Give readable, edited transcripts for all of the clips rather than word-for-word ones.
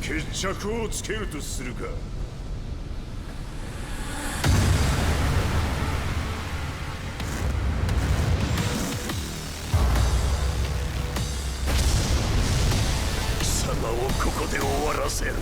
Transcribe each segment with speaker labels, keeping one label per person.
Speaker 1: 決着をつけるとするか。貴様をここで終わらせる。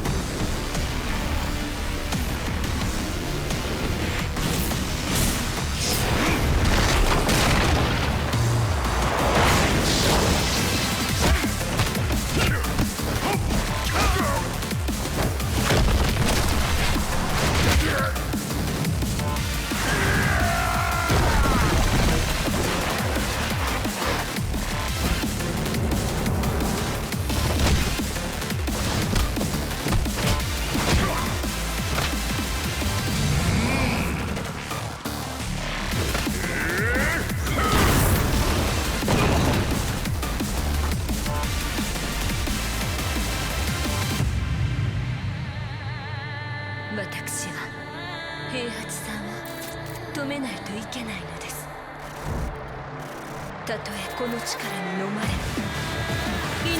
Speaker 2: 私は平八さんを止めないといけないのです。たとえこの力に飲まれ命を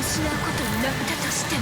Speaker 2: 失うことになったとしても。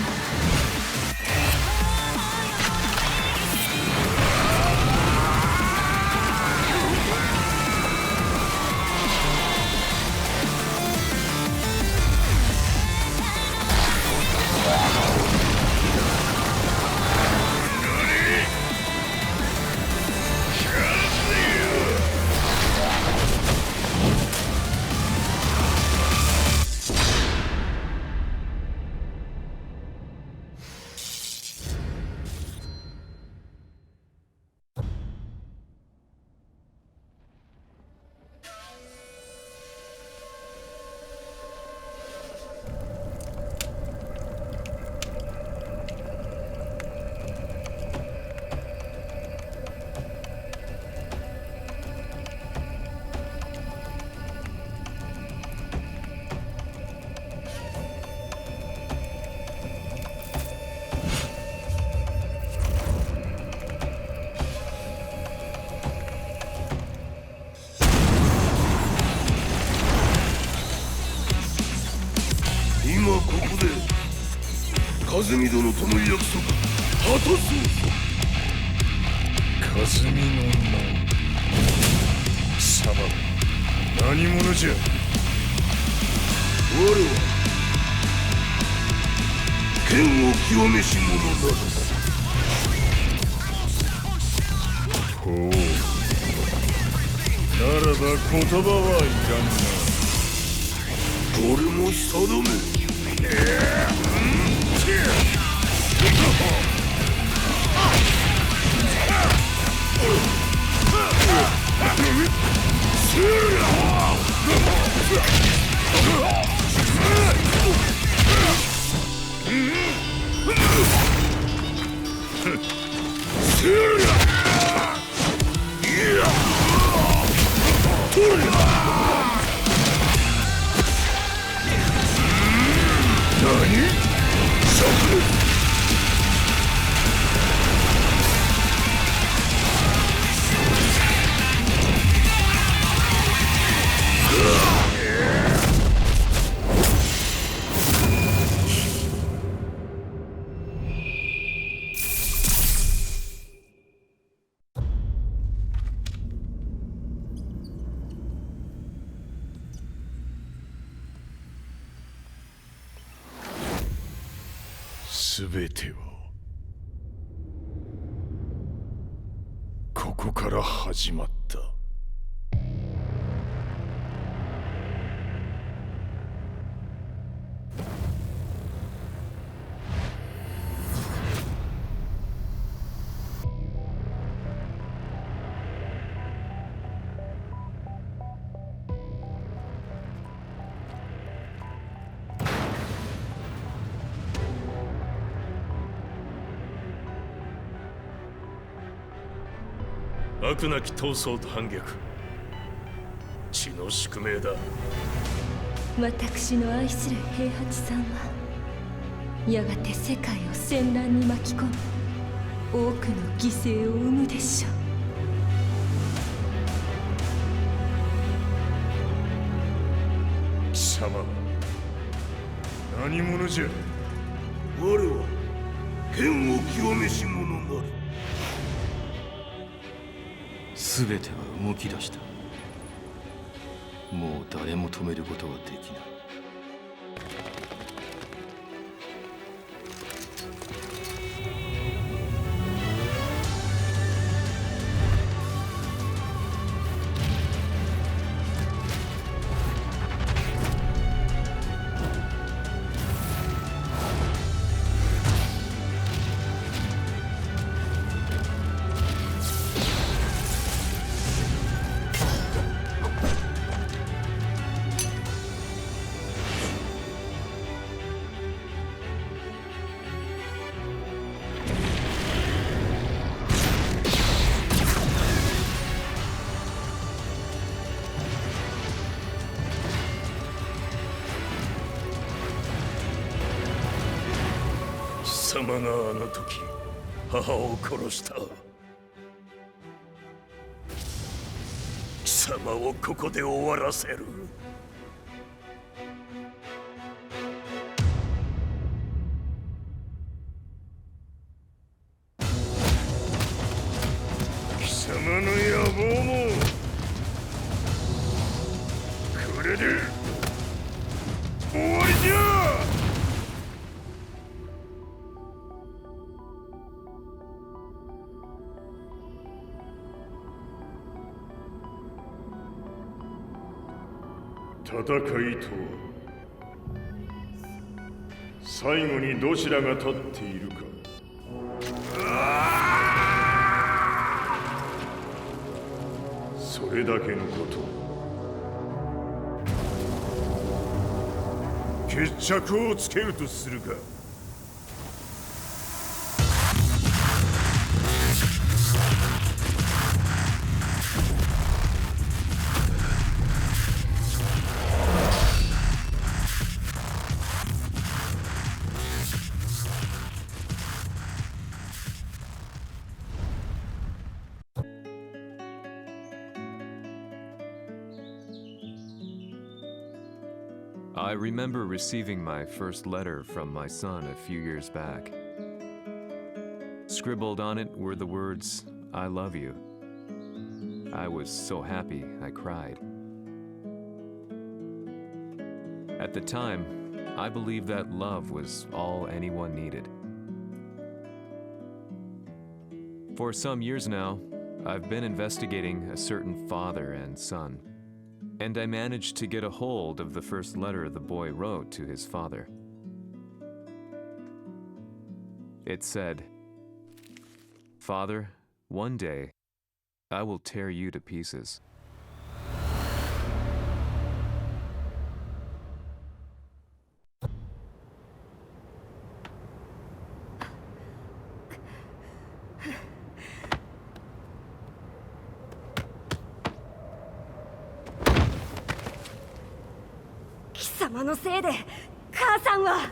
Speaker 1: 今ここで和美殿との約束果たそう。和美の名貴様何者じゃ。我は剣を極めし者など。ほうならば言葉はいらんな。これも定め。すべてはここから始まった。悪なき闘争と反逆、血の宿命だ。
Speaker 2: 私の愛する平八さんはやがて世界を戦乱に巻き込み多くの犠牲を生むでしょ
Speaker 1: う。貴様何者じゃ。我は剣を極めし者なる。
Speaker 3: 全ては動き出した。もう誰も止めることはできない。
Speaker 1: 貴様があの時母を殺した。貴様をここで終わらせる。貴様の野望もこれで終わりじゃ。戦いとは最後にどちらが立っているか。それだけのこと。決着をつけるとするか。
Speaker 4: I remember receiving my first letter from my son a few years back. Scribbled on it were the words, "I love you." I was so happy I cried. At the time, I believed that love was all anyone needed. For some years now, I've been investigating a certain father and son, and I managed to get a hold of the first letter the boy wrote to his father. It said, "Father, one day, I will tear you to pieces."
Speaker 2: "貴様のせいで母さんは..."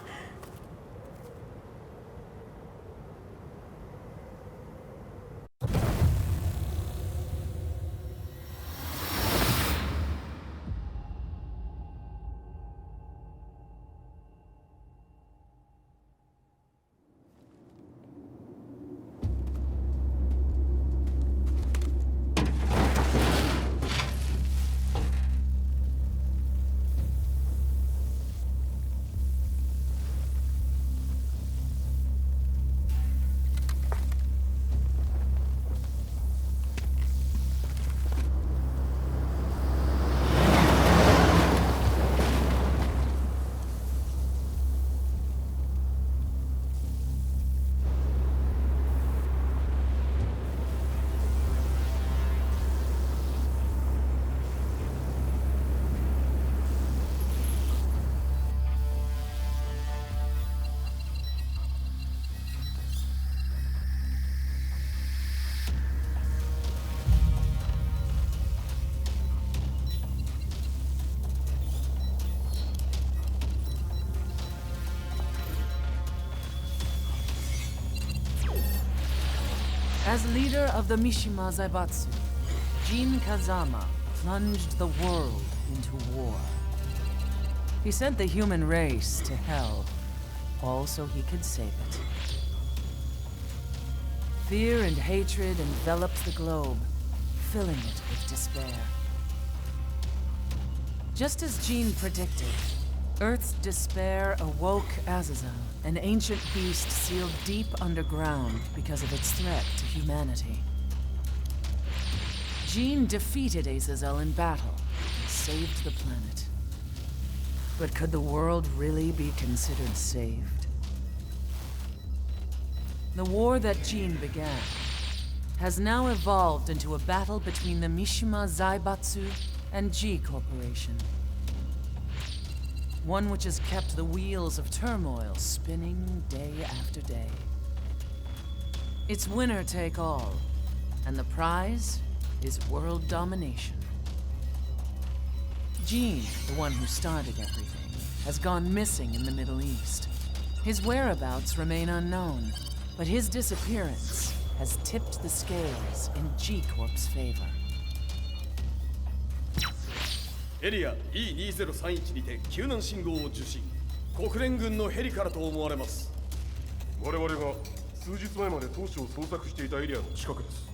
Speaker 5: As leader of the Mishima Zaibatsu, Jin Kazama plunged the world into war. He sent the human race to hell, all so he could save it. Fear and hatred enveloped the globe, filling it with despair. Just as Jean predicted, Earth's despair awoke Azazel, an ancient beast sealed deep underground because of its threat to humanity. Jean defeated Azazel in battle and saved the planet. But could the world really be considered saved? The war that Jean began has now evolved into a battle between the Mishima Zaibatsu and G Corporation. One which has kept the wheels of turmoil spinning day after day. It's winner take all, and the prize is world domination. Jean, the one who started everything, has gone missing in the Middle East. His whereabouts remain unknown, but his disappearance has tipped the scales in G Corp's favor.
Speaker 6: エリア E2031 にて救難信号を受信。国連軍のヘリからと思われます。
Speaker 1: 我々が数日前まで当初を捜索していたエリアの近くです。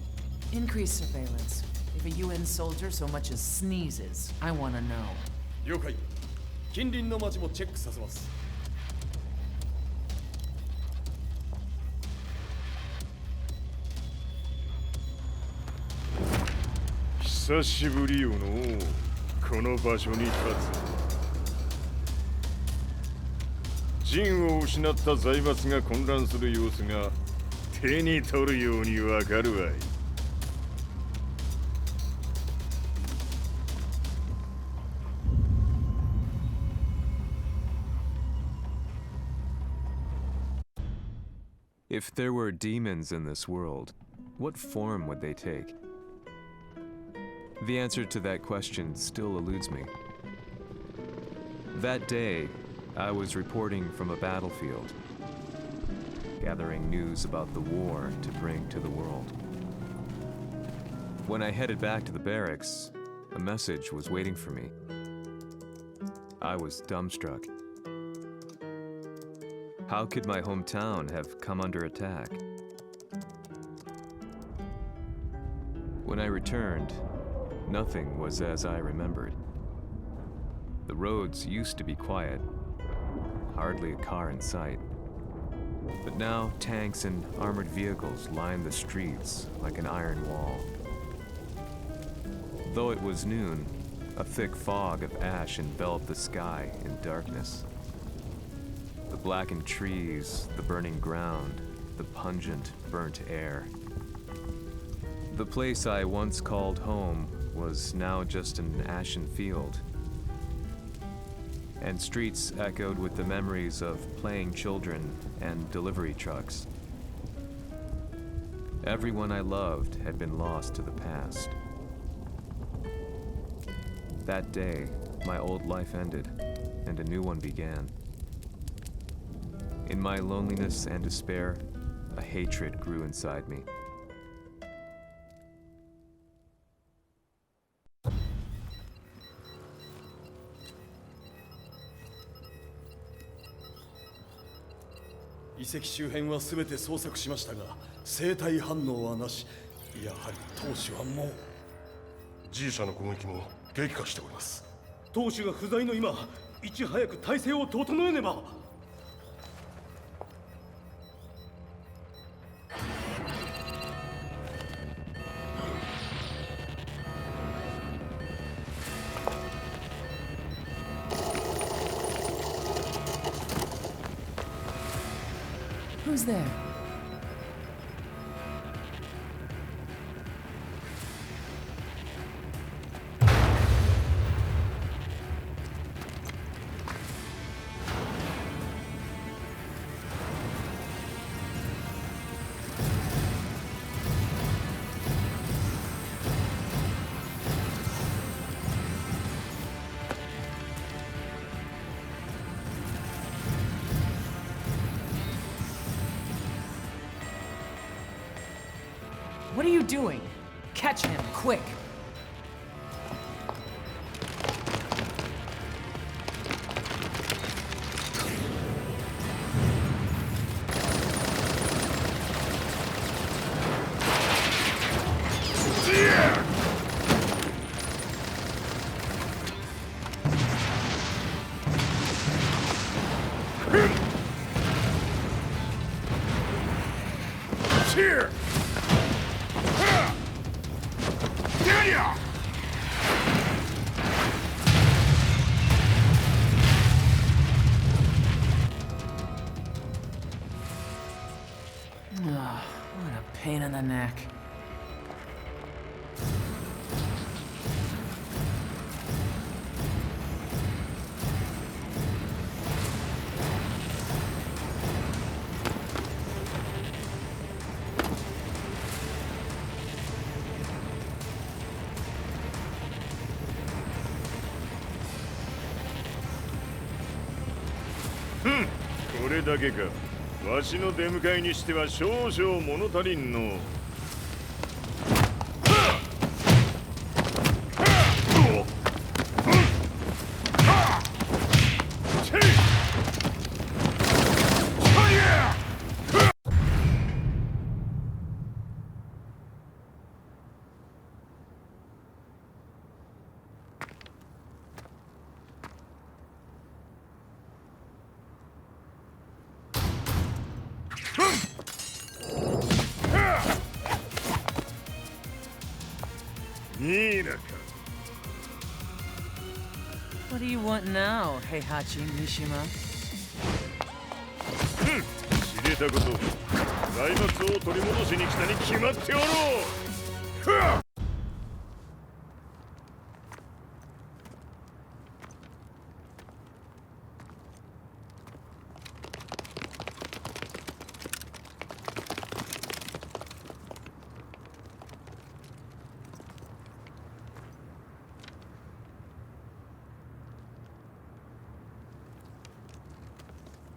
Speaker 5: Increase surveillance. If a UN soldier so much as sneezes, I want to know.
Speaker 6: 了解。近隣の町もチェックさせます。
Speaker 1: 久しぶりよのこの場所に立つ。陣を失った財閥が混乱する様子が手に取るようにわかるわい。
Speaker 4: If there were demons in this world, what form would they take? The answer to that question still eludes me. That day, I was reporting from a battlefield, gathering news about the war to bring to the world. When I headed back to the barracks, a message was waiting for me. I was dumbstruck. How could my hometown have come under attack? When I returned, nothing was as I remembered. The roads used to be quiet, hardly a car in sight. But now tanks and armored vehicles line the streets like an iron wall. Though it was noon, a thick fog of ash enveloped the sky in darkness. The blackened trees, the burning ground, the pungent, burnt air. The place I once called home was now just an ashen field, and streets echoed with the memories of playing children and delivery trucks. Everyone I loved had been lost to the past. That day, my old life ended, and a new one began. In my loneliness and despair, a hatred grew inside me.
Speaker 6: 遺跡周辺は全て捜索しましたが、生体反応はなし。やはり当主はもう。
Speaker 1: G 社の攻撃も激化しております。
Speaker 6: 当主が不在の今、いち早く体制を整えねば。
Speaker 5: Who's there? What are you doing? Catch him, quick!
Speaker 1: Here!
Speaker 5: What a pain in the neck.
Speaker 1: Hmm. これだけか。わしの出迎えにしては少々物足りんの。
Speaker 5: What do you want now, Heihachi Mishima?
Speaker 1: 知れたこと。財閥を取り戻しに来たに決まっておろう。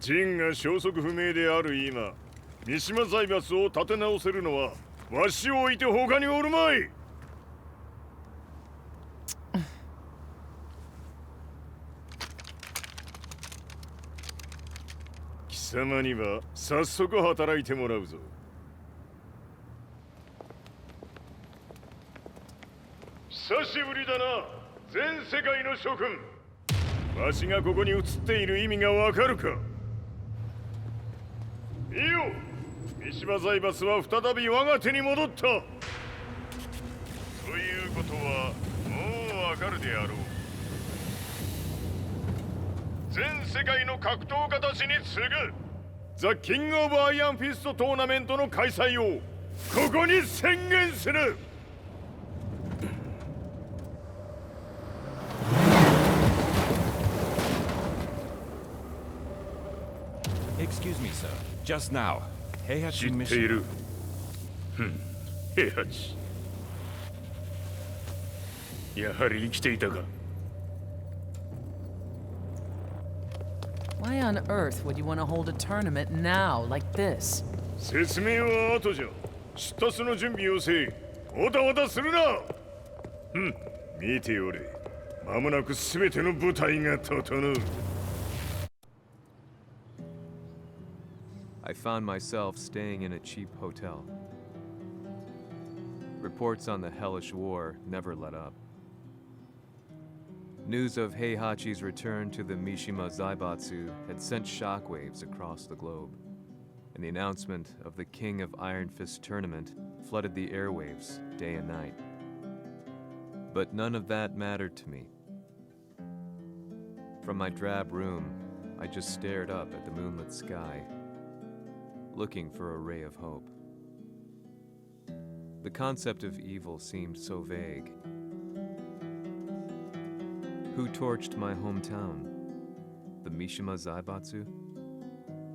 Speaker 1: 陣が消息不明である今、三島財閥を立て直せるのはわしを置いて他におるまい。貴様には早速働いてもらうぞ。久しぶりだな、全世界の諸君。わしがここに映っている意味がわかるか。いいよ、三島財閥は再び我が手に戻った。ということはもうわかるであろう。全世界の格闘家たちに次ぐザ・キング・オブ・アイアンフィストトーナメントの開催をここに宣言する。
Speaker 7: Excuse me, sir. Just now, Heihachi
Speaker 1: 知ってい
Speaker 7: Mishima.
Speaker 1: る。平八。やはり生きていたか。
Speaker 5: Why on earth would you want to hold a tournament now, like this?
Speaker 1: 説明は後じゃ。出立の準備をせい。おたおたするな。見ておれ。間もなくすべての部隊が整う。
Speaker 4: I found myself staying in a cheap hotel. Reports on the hellish war never let up. News of Heihachi's return to the Mishima Zaibatsu had sent shockwaves across the globe, and the announcement of the King of Iron Fist tournament flooded the airwaves day and night. But none of that mattered to me. From my drab room, I just stared up at the moonlit sky, looking for a ray of hope. The concept of evil seemed so vague. Who torched my hometown? The Mishima Zaibatsu?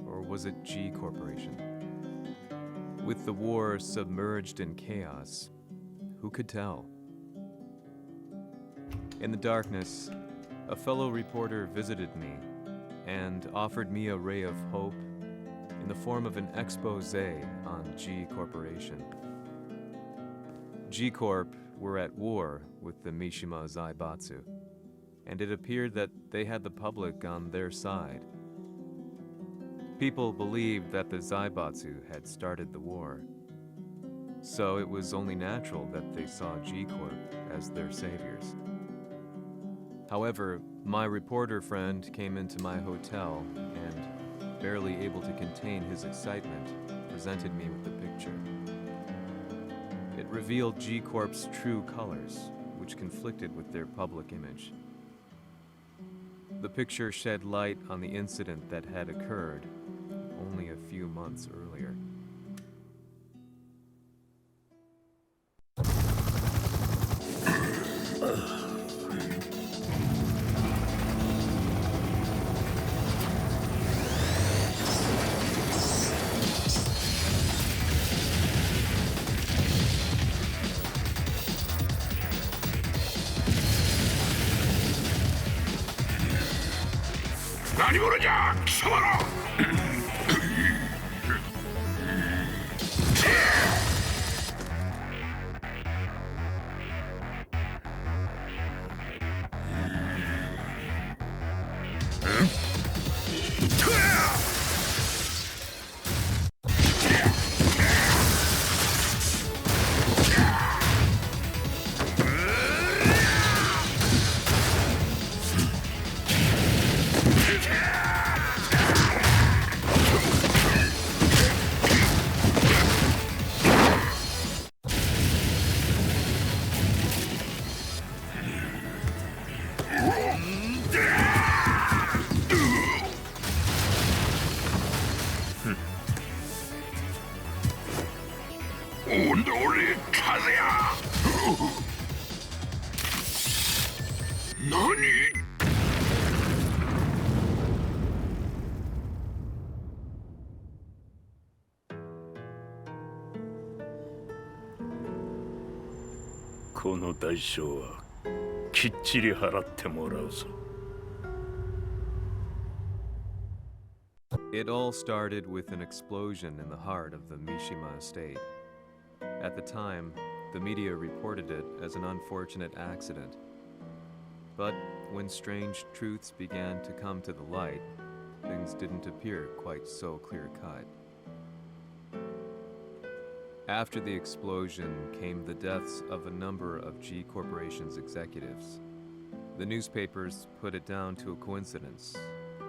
Speaker 4: Or was it G Corporation? With the war submerged in chaos, who could tell? In the darkness, a fellow reporter visited me and offered me a ray of hope in the form of an expose on G Corporation. G Corp were at war with the Mishima Zaibatsu, and it appeared that they had the public on their side. People believed that the Zaibatsu had started the war, so it was only natural that they saw G Corp as their saviors. However, my reporter friend came into my hotel and, barely able to contain his excitement, presented me with the picture. revealed G-Corp's true colors, which conflicted with their public image. The picture shed light on the incident that had occurred only a few months earlier. It all started with an explosion in the heart of the Mishima estate. At the time, the media reported it as an unfortunate accident. But when strange truths began to come to the light, things didn't appear quite so clear-cut. After the explosion came the deaths of a number of G Corporation's executives. The newspapers put it down to a coincidence,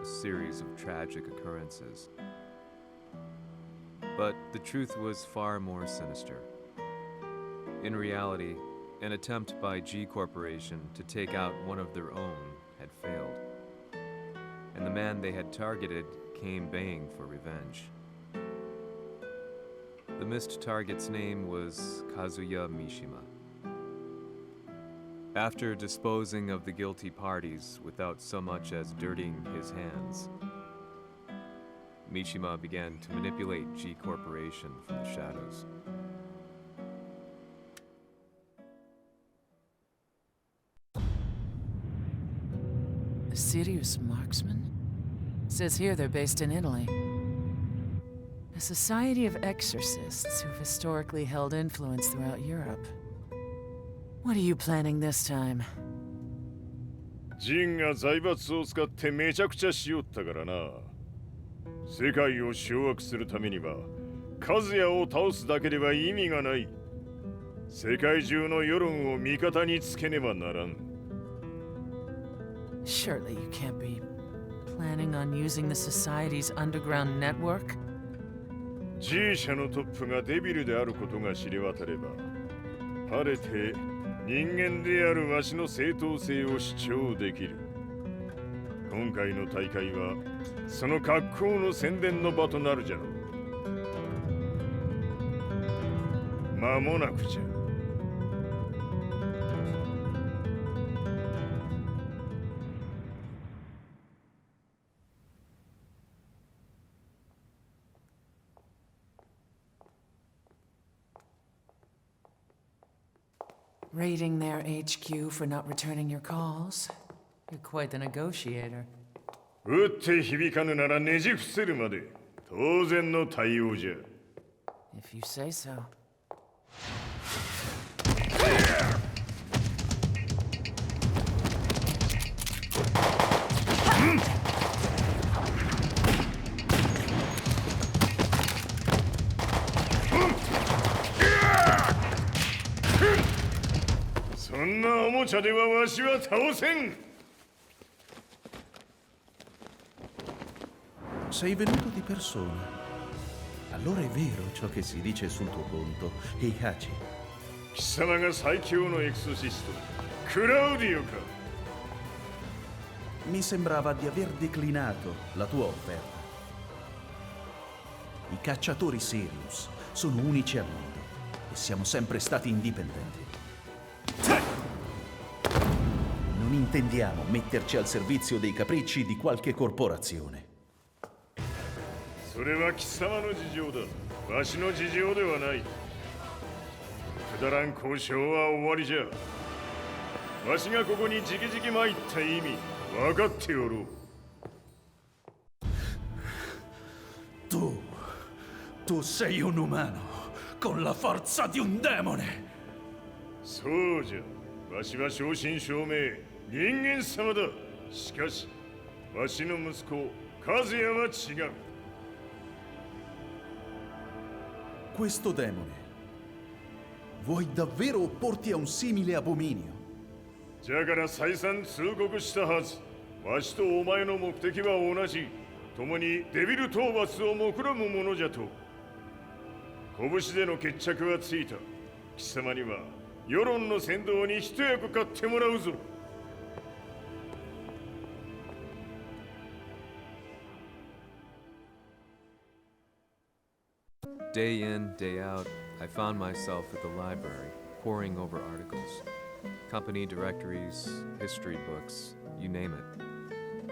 Speaker 4: a series of tragic occurrences. But the truth was far more sinister. In reality, an attempt by G Corporation to take out one of their own had failed, and the man they had targeted came baying for revenge. The missed target's name was Kazuya Mishima. After disposing of the guilty parties without so much as dirtying his hands, Mishima began to manipulate G Corporation from the shadows.
Speaker 5: A serious marksman? Says here they're based in Italy. A society of exorcists who've historically held influence throughout Europe. What are you planning this time?
Speaker 1: ジンが財閥を使ってめちゃくちゃしよったからな。世界を掌握するためには、カズヤを倒すだけでは意味がない。世界中の世論を味方につけねばならん。
Speaker 5: Surely you can't be planning on using the society's underground network?
Speaker 1: G 社のトップがデビルであることが知れ渡れば、晴れて人間であるわしの正当性を主張できる。今回の大会はその格好の宣伝の場となるじゃろう。間もなくじゃ。
Speaker 5: Raiding their HQ for not returning your calls? You're quite the negotiator.
Speaker 1: 撃って響かぬならねじ伏せるまで当然の対応じゃ。
Speaker 5: If you say so.
Speaker 8: Sei venuto di persona. Allora è vero ciò che si dice sul tuo conto, Heihachi.
Speaker 1: 貴様が最強のエクソシストクラウディオか。
Speaker 8: Mi sembrava di aver declinato la tua offerta. I cacciatori Sirius sono unici al mondo e siamo sempre stati indipendenti. Non intendiamo metterci al servizio dei capricci di qualche corporazione.
Speaker 1: それは貴様の事情だ。わしの事情ではない。くだらん交渉は終わりじゃ。わしがここに直々参った意味分かっておろう。
Speaker 8: Tu sei un umano con la forza di un demone.
Speaker 1: そうじゃ。わしは正真正銘人間様だ。しかしわしの息子和也は違う。
Speaker 8: Questo demone, vuoi davvero opporti a un simile abominio?
Speaker 1: じゃから再三通告したはず。わしとお前の目的は同じ。共にデビル討伐を目論むものじゃと。拳での決着はついた。貴様には世論の先導に一役買ってもらうぞ。
Speaker 4: Day in, day out, I found myself at the library, poring over articles. Company directories, history books, you name it.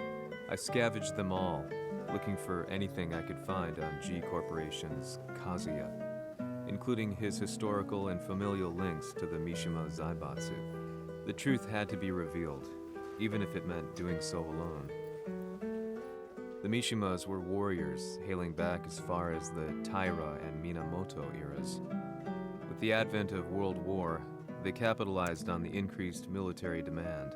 Speaker 4: I scavenged them all, looking for anything I could find on G Corporation's Kazuya, including his historical and familial links to the Mishima Zaibatsu. The truth had to be revealed, even if it meant doing so alone. The Mishimas were warriors hailing back as far as the Taira and Minamoto eras. With the advent of World War, they capitalized on the increased military demand.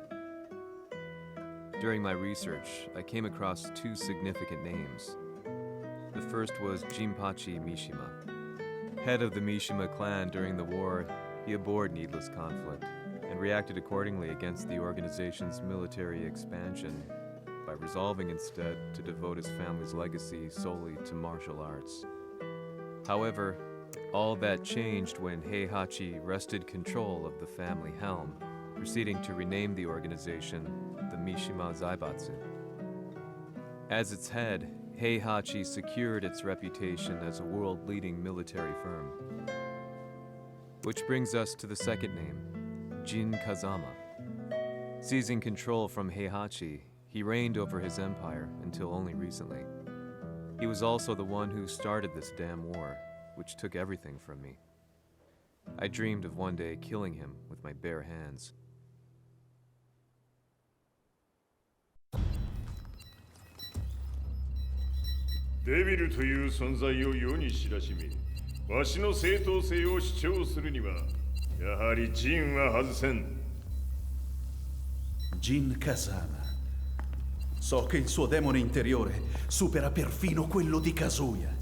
Speaker 4: During my research, I came across two significant names. The first was Jinpachi Mishima. Head of the Mishima clan during the war, he abhorred needless conflict and reacted accordingly against the organization's military expansion by resolving instead to devote his family's legacy solely to martial arts. However, all that changed when Heihachi wrested control of the family helm, proceeding to rename the organization the Mishima Zaibatsu. As its head, Heihachi secured its reputation as a world-leading military firm. Which brings us to the second name, Jin Kazama. Seizing control from Heihachi, he reigned over his empire until only recently. He was also the one who started this damn war, which took everything from me. I dreamed of one day killing him with my bare hands.
Speaker 1: デビルという存在を世に知らしめ、わしの正当性を主張するには、やはりジンは外せん。
Speaker 8: Jin Kazama. So che il suo demone interiore supera perfino quello di Kazuya.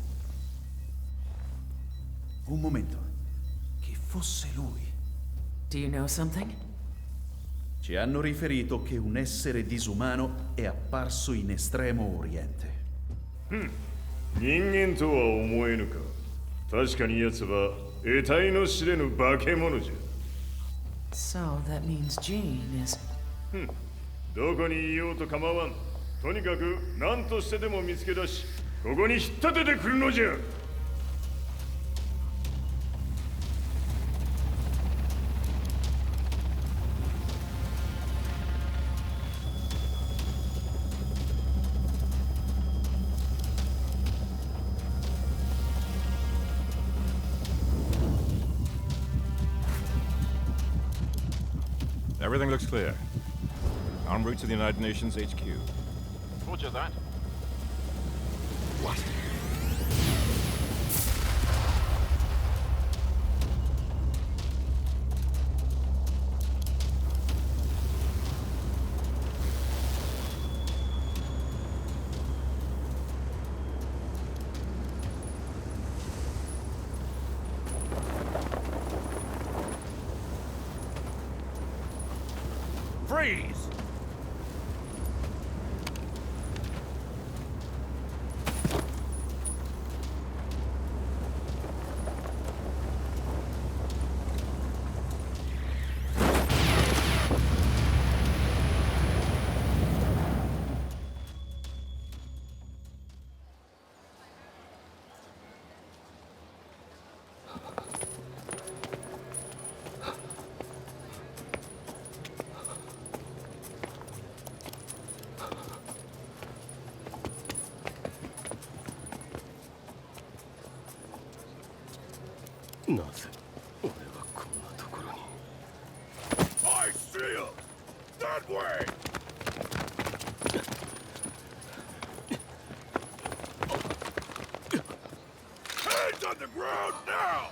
Speaker 8: Un momento. Che fosse lui.
Speaker 5: Do you know something?
Speaker 8: Ci hanno riferito che un essere disumano è apparso in Estremo Oriente.
Speaker 1: 人間とは思えぬか。確かに奴は得体の知れぬ化け物じゃ。
Speaker 5: So that means Jean is...
Speaker 1: どこにいようと構わん。とにかく何としてでも見つけ出し、ここに引っ立ててくるのじゃ。
Speaker 7: Everything looks clear. En route to the United Nations HQ.
Speaker 9: Roger that.
Speaker 7: What?
Speaker 9: Freeze!
Speaker 3: なぜ俺はこんなところに。
Speaker 1: I see him! That way! Hands on the ground now!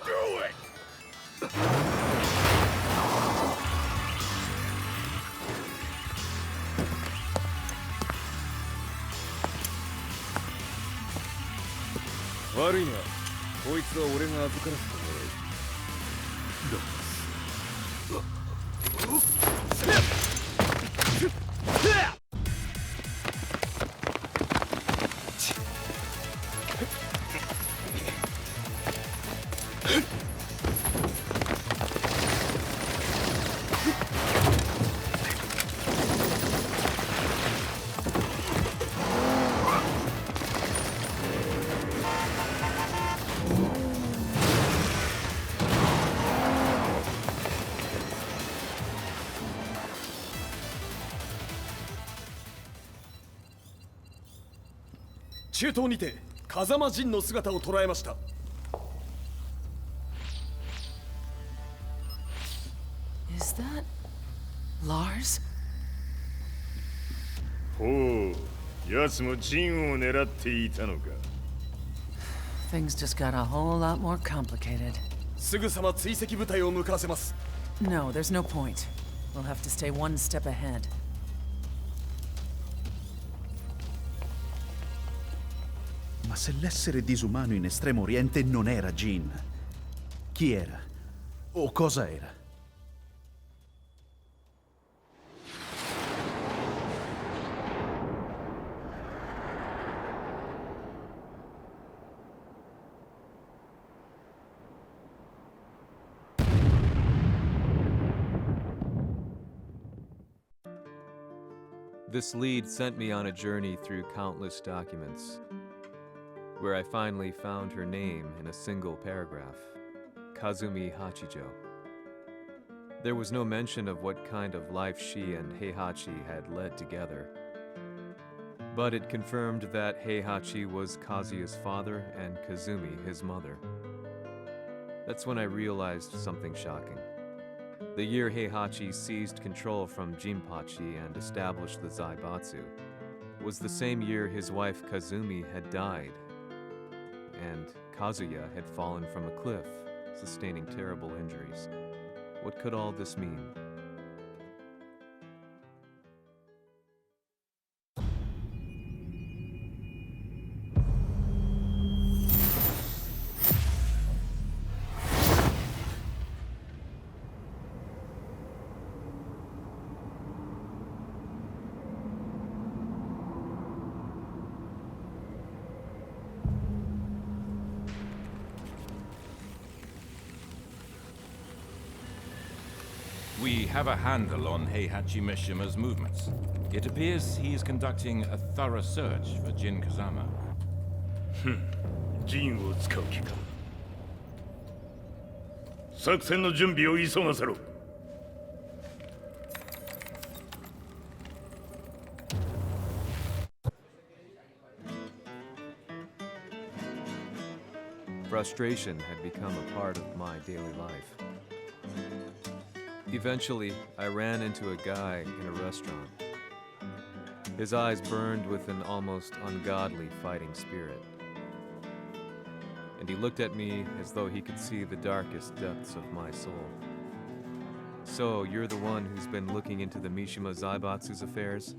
Speaker 1: Do it!
Speaker 10: 悪いな。こいつは俺が預からせてもらう。
Speaker 6: 中東にて風間陣の姿を捉えました。
Speaker 5: Is that Lars?
Speaker 1: ほう、奴も陣を狙っていたのか。
Speaker 5: Things just got a whole lot more complicated.
Speaker 6: すぐさま追跡部隊を向かわせます。
Speaker 5: No, there's no point. We'll have to stay one step ahead.
Speaker 8: Ma se l'essere disumano in Estremo Oriente non era Jin, chi era? O cosa era?
Speaker 4: This lead sent me on a journey through countless documents, where I finally found her name in a single paragraph, Kazumi Hachijo. There was no mention of what kind of life she and Heihachi had led together, but it confirmed that Heihachi was Kazuya's father and Kazumi his mother. That's when I realized something shocking. The year Heihachi seized control from Jinpachi and established the Zaibatsu was the same year his wife Kazumi had died, and Kazuya had fallen from a cliff, sustaining terrible injuries. What could all this mean?
Speaker 7: We have a handle on Heihachi Mishima's movements. It appears he is conducting a thorough search for Jin Kazama.
Speaker 1: 陣を使う気か。作戦の準備を急がせろ。
Speaker 4: Frustration had become a part of my daily life. Eventually, I ran into a guy in a restaurant. His eyes burned with an almost ungodly fighting spirit. And he looked at me as though he could see the darkest depths of my soul. So, you're the one who's been looking into the Mishima Zaibatsu's affairs?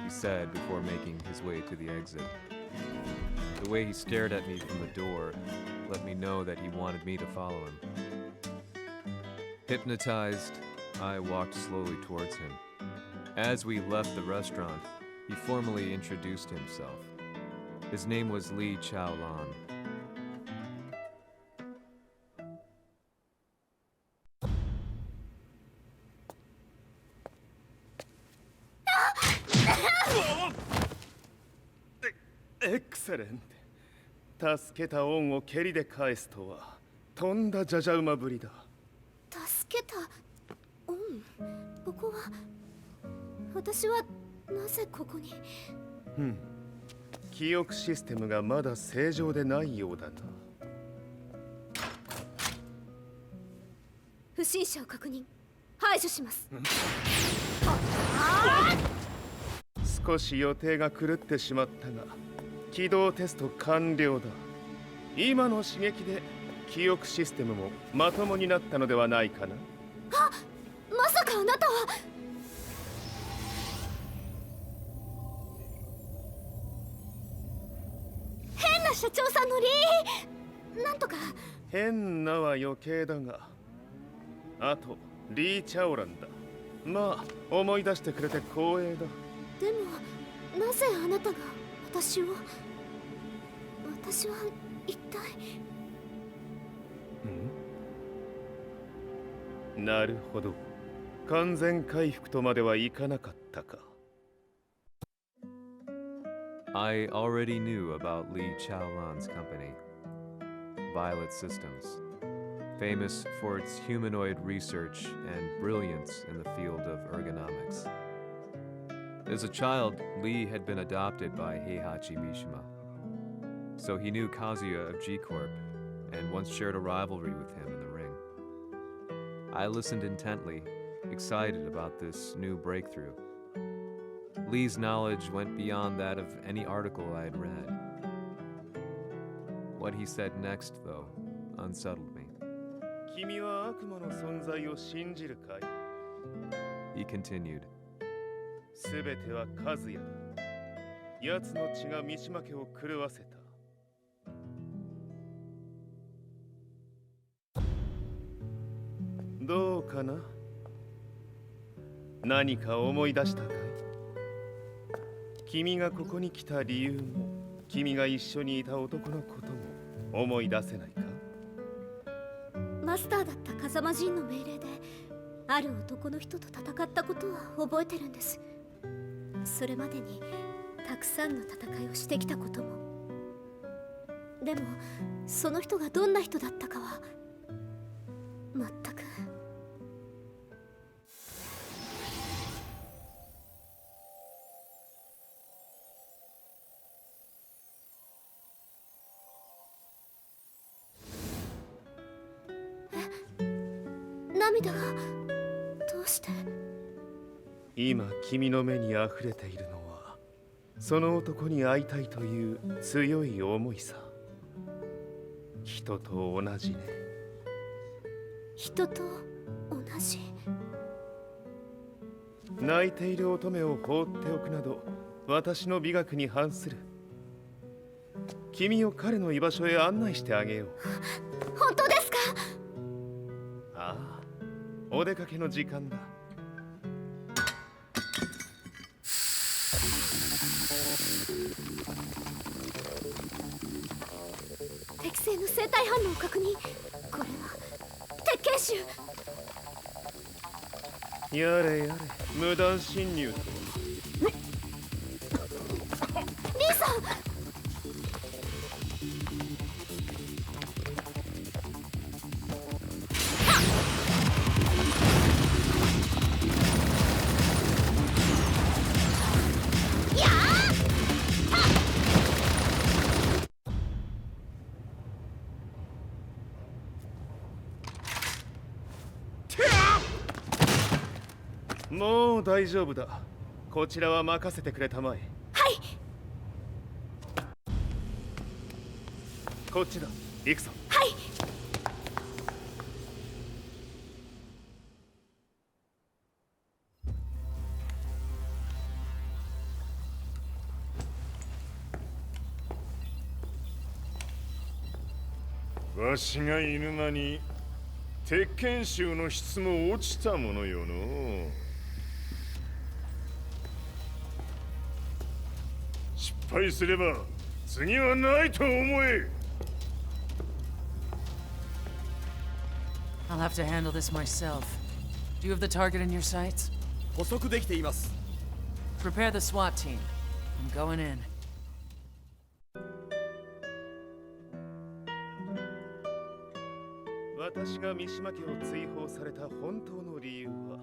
Speaker 4: He said before making his way to the exit. The way he stared at me from the door let me know that he wanted me to follow him. Hypnotized, I walked slowly towards him. As we left the restaurant, he formally introduced himself. His name was Li Chaolan.
Speaker 10: Excellent. 助けた恩を蹴りで返すとは、とんだじゃじゃ馬ぶりだ。
Speaker 11: 助けた恩、ここは私はなぜここに。
Speaker 10: 記憶システムがまだ正常でないようだな。
Speaker 11: 不審者を確認排除します。
Speaker 10: 少し予定が狂ってしまったが起動テスト完了だ。今の刺激で記憶システムもまともになったのではないかな。
Speaker 11: まさかあなたは。変な社長さんのなんとか。
Speaker 10: 変なは余計だが、あとリー・チャオランだ。まあ思い出してくれて光栄だ。
Speaker 11: でもなぜあなたが私を。私は一体。
Speaker 10: なるほど、完全回復とまではいかなかったか。
Speaker 4: I already knew about Li Chaolan's company, Violet Systems, famous for its humanoid research and brilliance in the field of ergonomics. As a child, Li had been adopted by Heihachi Mishima, so he knew Kazuya of G-Corp and once shared a rivalry with him in the ring. I listened intently, excited about this new breakthrough. Lee's knowledge went beyond that of any article I had read. What he said next, though, unsettled me.
Speaker 10: 君は悪魔の存在を信じるかい?
Speaker 4: He continued.
Speaker 10: すべてはカズヤだ。奴の血が三島家を狂わせた。どうかな？何か思い出したかい？君がここに来た理由も、君が一緒にいた男のことも思い出せないか？
Speaker 11: マスターだった風間陣の命令である男の人と戦ったことは覚えてるんです。それまでにたくさんの戦いをしてきたことも。でもその人がどんな人だったかは全く。涙がどうして？
Speaker 10: 今君の目に溢れているのはその男に会いたいという強い思いさ。人と同じね。
Speaker 11: 人と同じ。
Speaker 10: 泣いている乙女を放っておくなど私の美学に反する。君を彼の居場所へ案内してあげよう。
Speaker 11: 本当ですか？
Speaker 10: ああ、お出かけの時間だ。
Speaker 11: 適正の生体反応を確認。これは鉄拳臭。
Speaker 10: やれやれ、無断侵入と。
Speaker 11: リーさん。
Speaker 10: もう大丈夫だ。こちらは任せてくれたまえ。
Speaker 11: はい。
Speaker 10: こっちだ。行くぞ。
Speaker 11: はい。
Speaker 1: わしが犬間に鉄拳衆の質も落ちたものよの。失敗すれば次はないと思え。
Speaker 5: I'll have to handle this myself. Do you have the target in your sights?
Speaker 6: 捕捉できています。
Speaker 5: Prepare the SWAT team. I'm going in.
Speaker 10: 私が三島家を追放された本当の理由は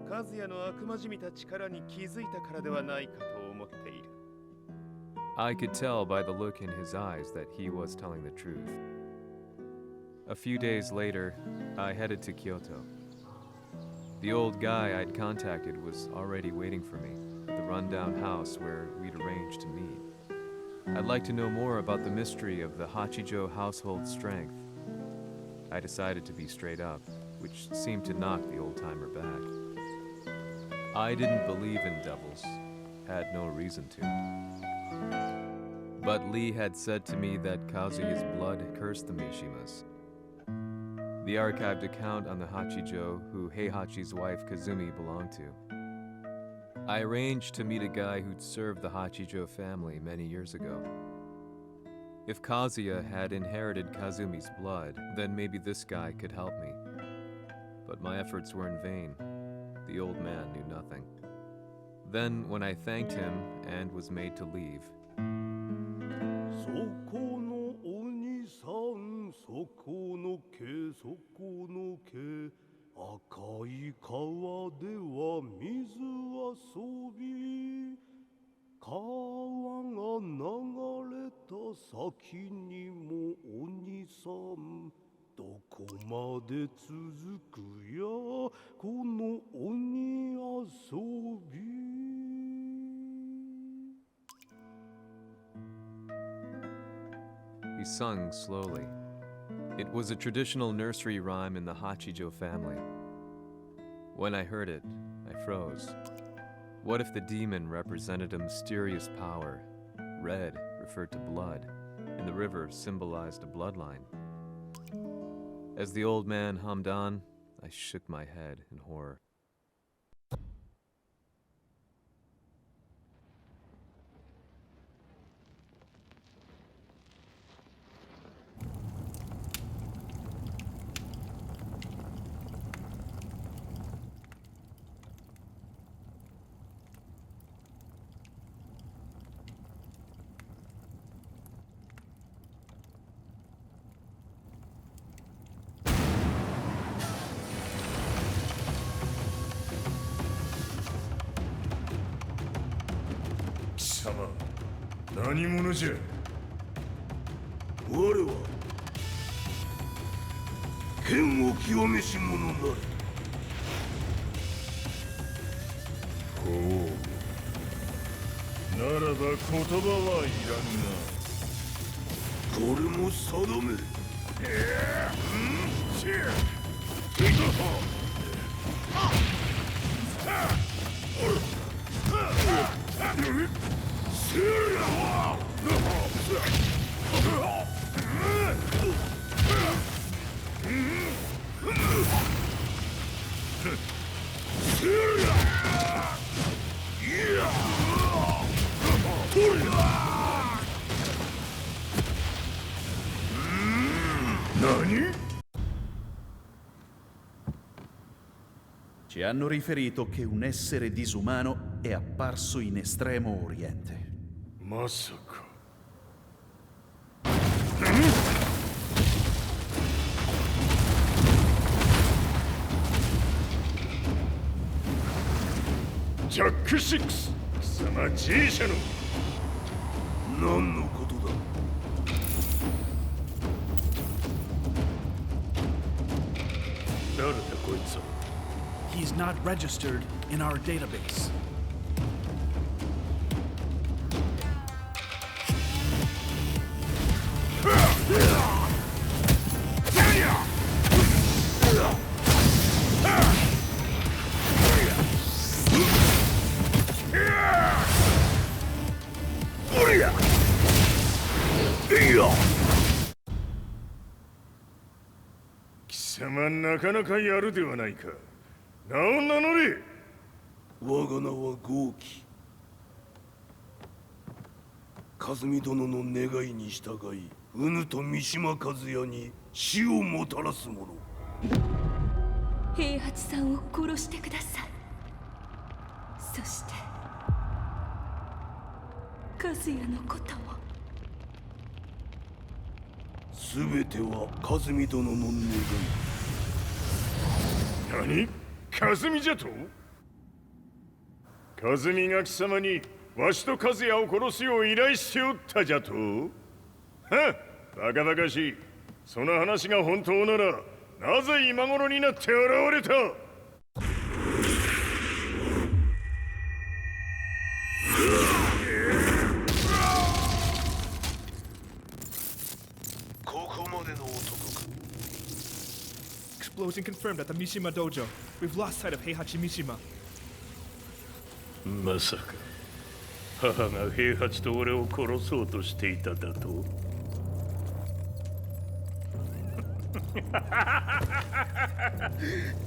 Speaker 10: 和也の悪魔じみた力に気づいたからではないかと思っている。
Speaker 4: I could tell by the look in his eyes that he was telling the truth. A few days later, I headed to Kyoto. The old guy I'd contacted was already waiting for me at the rundown house where we'd arranged to meet. I'd like to know more about the mystery of the Hachijo household strength. I decided to be straight up, which seemed to knock the old-timer back. I didn't believe in devils, had no reason to. But Lee had said to me that Kazuya's blood cursed the Mishimas. The archived account on the Hachijo who Heihachi's wife Kazumi belonged to. I arranged to meet a guy who'd served the Hachijo family many years ago. If Kazuya had inherited Kazumi's blood, then maybe this guy could help me. But my efforts were in vain. The old man knew nothing. Then, when I thanked him and was made to leave, he sung slowly. It was a traditional nursery rhyme in the Hachijo family. When I heard it, I froze. What if the demon represented a mysterious power? Red referred to blood, and the river symbolized a bloodline. As the old man hummed on, I shook my head in horror.
Speaker 1: What? 何者じゃ。
Speaker 6: 我は剣を極めし者なり。
Speaker 1: ほう。ならば言葉はいらんな。
Speaker 6: これも定め。
Speaker 8: Ci hanno riferito che un essere disumano è apparso in Estremo Oriente.
Speaker 1: Masaka. Jack 6! 貴様 G 社の
Speaker 6: 何のことだ。
Speaker 1: 誰だこいつは。
Speaker 8: He's not registered in our database.
Speaker 1: 貴様なかなかやるではないか。名を名乗れ。
Speaker 6: 我が名は豪輝。和美殿の願いに従い、うぬと三島和也に死をもたらす者。
Speaker 2: 平八さんを殺してください。そして和也のことも。
Speaker 6: すべては和美殿の願い。
Speaker 1: 何？和美じゃと？和美が貴様にわしと和也を殺すよう依頼しておったじゃと？はっ、バカバカしい。その話が本当ならなぜ今頃になって現れた？Explosion
Speaker 12: confirmed at the Mishima dojo. We've lost sight of Heihachi Mishima.
Speaker 3: まさか母が平八と俺を殺そうとしていただと？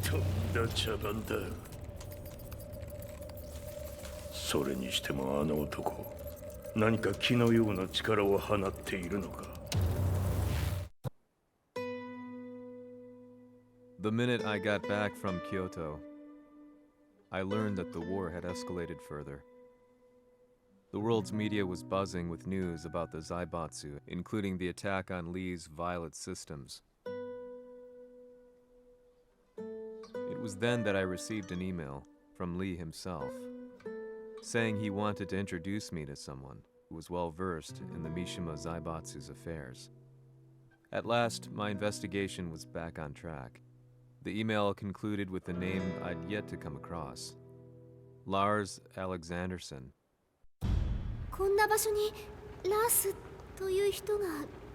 Speaker 3: とんだ茶番だ。それにしてもあの男、何か気のような力を放っているのか。
Speaker 4: The minute I got back from Kyoto, I learned that the war had escalated further. The world's media was buzzing with news about the Zaibatsu, including the attack on Lee's Violet systems. It was then that I received an email from Lee himself, saying he wanted to introduce me to someone who was well versed in the Mishima Zaibatsu's affairs. At last, my investigation was back on track. The email concluded with a name I'd yet to come across. Lars Alexanderson.
Speaker 11: こんな場所にラースという人が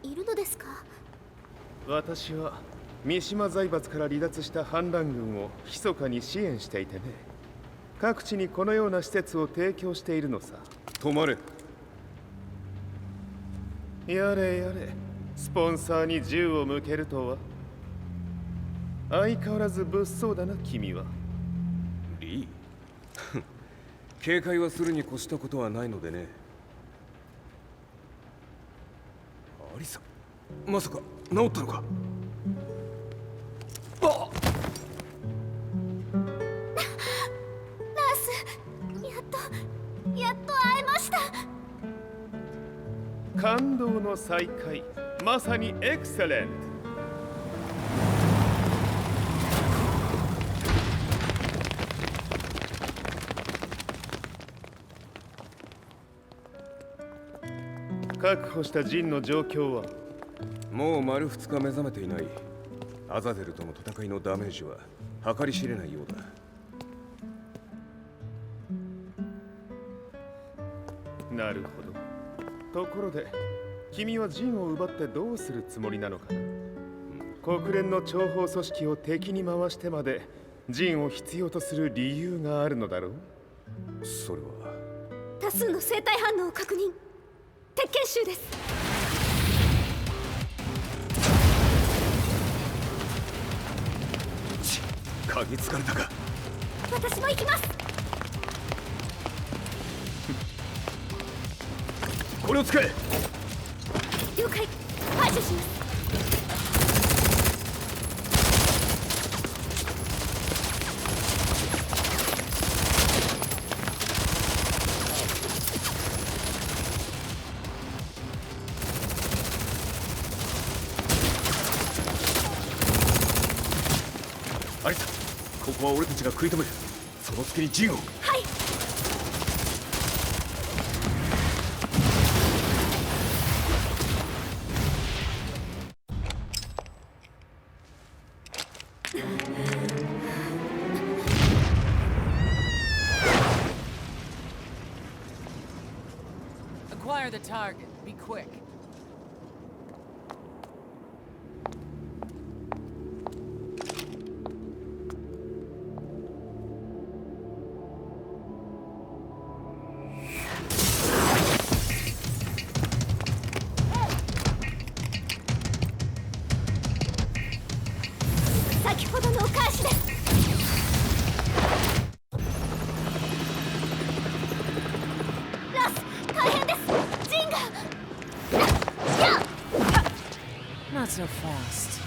Speaker 11: いるのですか？
Speaker 10: 私は三島財閥から離脱した反乱軍を密かに支援していてね。各地にこのような施設を提供しているのさ。止まれ。やれやれ、スポンサーに銃を向けるとは。相変わらず物騒だな、君は。
Speaker 13: リー警戒はするに越したことはないのでね。アリサ、まさか治ったのか？あっ
Speaker 11: ラース、やっと会えました。
Speaker 10: 感動の再会、まさにエクセレント。確保したジンの状況は？
Speaker 13: もう丸2日目覚めていない。アザゼルとの戦いのダメージは計り知れないようだ。
Speaker 10: なるほど。ところで、君はジンを奪ってどうするつもりなのかな？国連の諜報組織を敵に回してまでジンを必要とする理由があるのだろう？
Speaker 13: それは
Speaker 11: 多数の生体反応を確認。鉄拳衆です。
Speaker 13: 嗅ぎつかれたか？
Speaker 11: 私も行きます。
Speaker 13: これを使え。
Speaker 11: 了解。排除します。
Speaker 13: アリサ、ここは俺たちが食い止める。その隙にジンを。
Speaker 11: はい。
Speaker 5: Acquire the target. Be quick. Not so fast.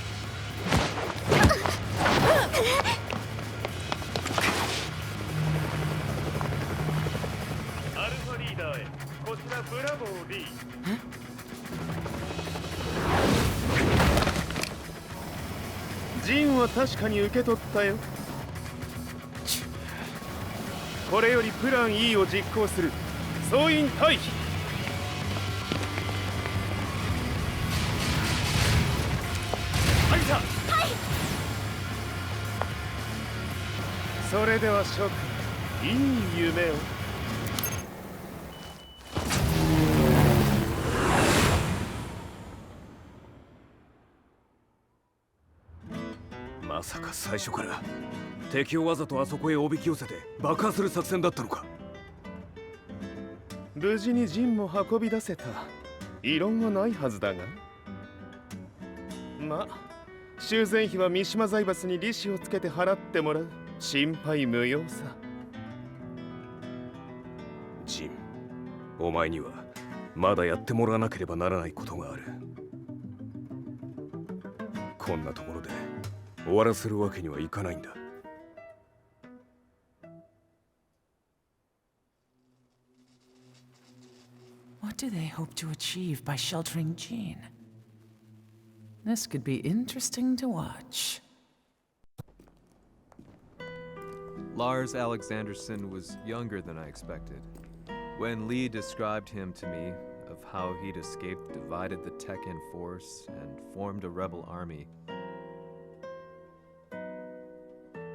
Speaker 10: アルファリーダーへ。こちらブラボー D。ジンは確かに受け取ったよ。これよりプラン E を実行する。総員退避。た。はい。それでは諸君、いい夢を。
Speaker 13: まさか最初から敵をわざとあそこへおびき寄せて爆破する作戦だったのか。
Speaker 10: 無事に陣も運び出せた。異論はないはずだが。まあ修繕費は三島財閥に利子をつけて払ってもらう。心配無用さ。
Speaker 13: ジン、お前にはまだやってもらわなければならないことがある。こんなところで終わらせるわけにはいかないんだ。
Speaker 5: What do they hope to achieve by sheltering Jean? This could be interesting to watch.
Speaker 4: Lars Alexanderson was younger than I expected. When Lee described him to me, of how he'd escaped, divided the Tekken force, and formed a rebel army,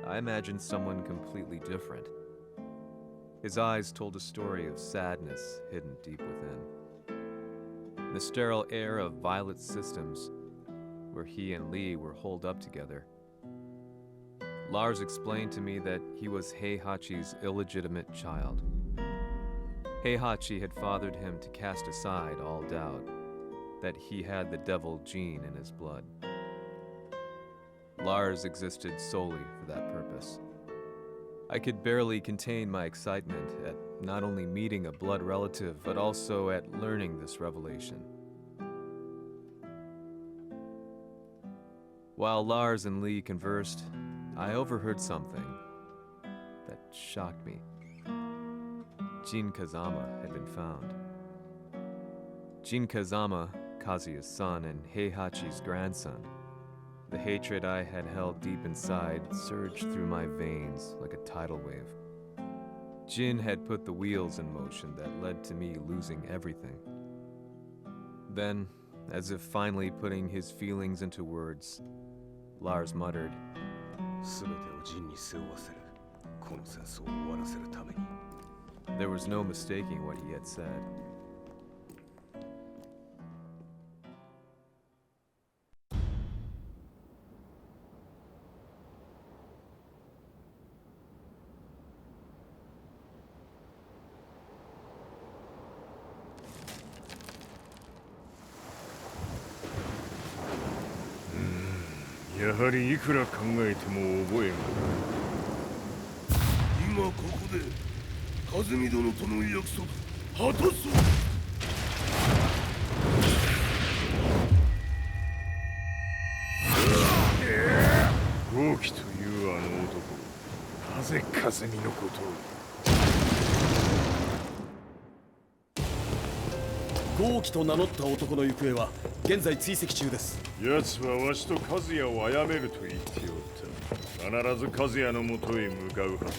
Speaker 4: I imagined someone completely different. His eyes told a story of sadness hidden deep within. In the sterile air of Violet Systems, where he and Lee were holed up together, Lars explained to me that he was Heihachi's illegitimate child. Heihachi had fathered him to cast aside all doubt that he had the devil gene in his blood. Lars existed solely for that purpose. I could barely contain my excitement at not only meeting a blood relative, but also at learning this revelation. While Lars and Lee conversed, I overheard something that shocked me. Jin Kazama had been found. Jin Kazama, Kazuya's son and Heihachi's grandson. The hatred I had held deep inside surged through my veins like a tidal wave. Jin had put the wheels in motion that led to me losing everything. Then, as if finally putting his feelings into words, Lars muttered, There was no mistaking what he had said.
Speaker 1: やはりいくら考えても覚えがない。今ここで和美殿との約束果たそう。豪輝というあの男、なぜ和美のことを。
Speaker 6: 豪輝と名乗った男の行方は現在追跡中です。
Speaker 1: 奴はわしと和也を殺めると言っておった。必ず和也のもとへ向かうはずだ。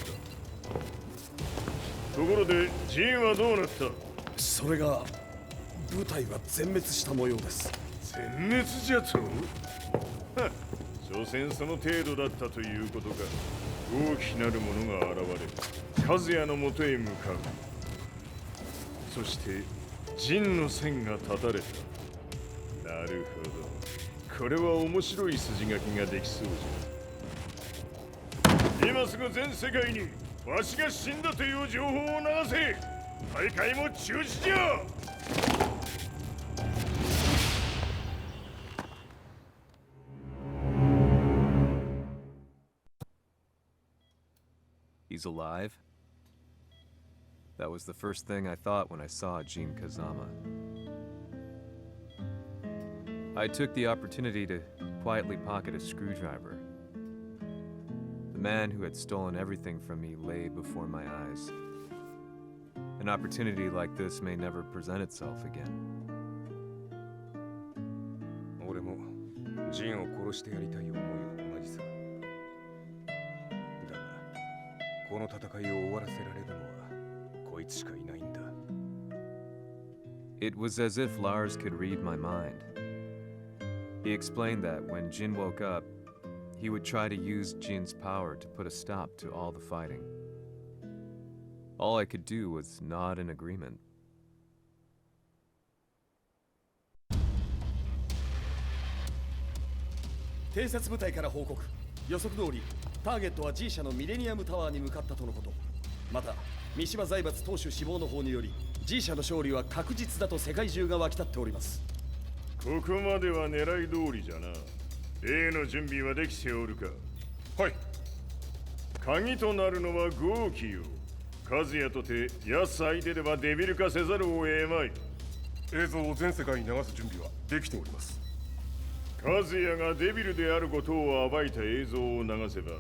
Speaker 1: ところでジンはどうなった？
Speaker 6: それが部隊は全滅した模様です。
Speaker 1: 全滅じゃと？所詮その程度だったということか。大きなる者が現れ和也のもとへ向かう。そして陣の線が断たれた。なるほど。これは面白い筋書きができそうじゃ。今すぐ全世界にわしが死んだという情報を流せ。大会も中止じゃ。
Speaker 4: He's alive? That was the first thing I thought when I saw Jin Kazama. I took the opportunity to quietly pocket a screwdriver. The man who had stolen everything from me lay before my eyes. An opportunity like this may never present itself again.
Speaker 13: 俺もジンを殺してやりたい思いは同じさ。だが、この戦いを終わらせられるのはこいつしかいないんだ。
Speaker 4: It was as if Lars could read my mind. He explained that when Jin woke up, he would try to use Jin's power to put a stop to all the fighting. All I could do was nod in agreement.
Speaker 6: 偵察部隊から報告。予測通り、ターゲットは G 社のミレニアムタワーに向かったとのこと。また、三島財閥当主死亡の方により、G 社の勝利は確実だと世界中が沸き立っております。
Speaker 1: ここまでは狙い通りじゃな。例の準備はできておるか。
Speaker 14: はい。
Speaker 1: 鍵となるのは豪気よ。和也とて安相手ではデビル化せざるを得まい。
Speaker 14: 映像を全世界に流す準備はできております。
Speaker 1: 和也がデビルであることを暴いた映像を流せば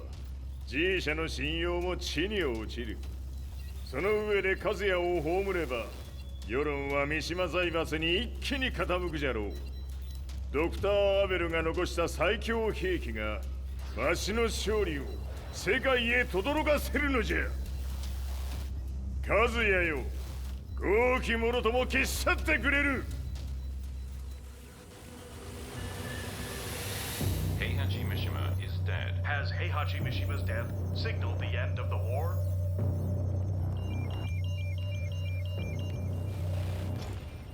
Speaker 1: G 社の信用も地に落ちる。その上で和也を葬れば世論は三島財閥に一気に傾くじゃろう。ドクター・アベルが残した最強兵器がわしの勝利を世界へ轟かせるのじゃ。和也よ、豪気者とも消し去ってくれる。
Speaker 9: Heihachi Mishima is dead.
Speaker 15: Has Heihachi Mishima's death signaled the end of the war?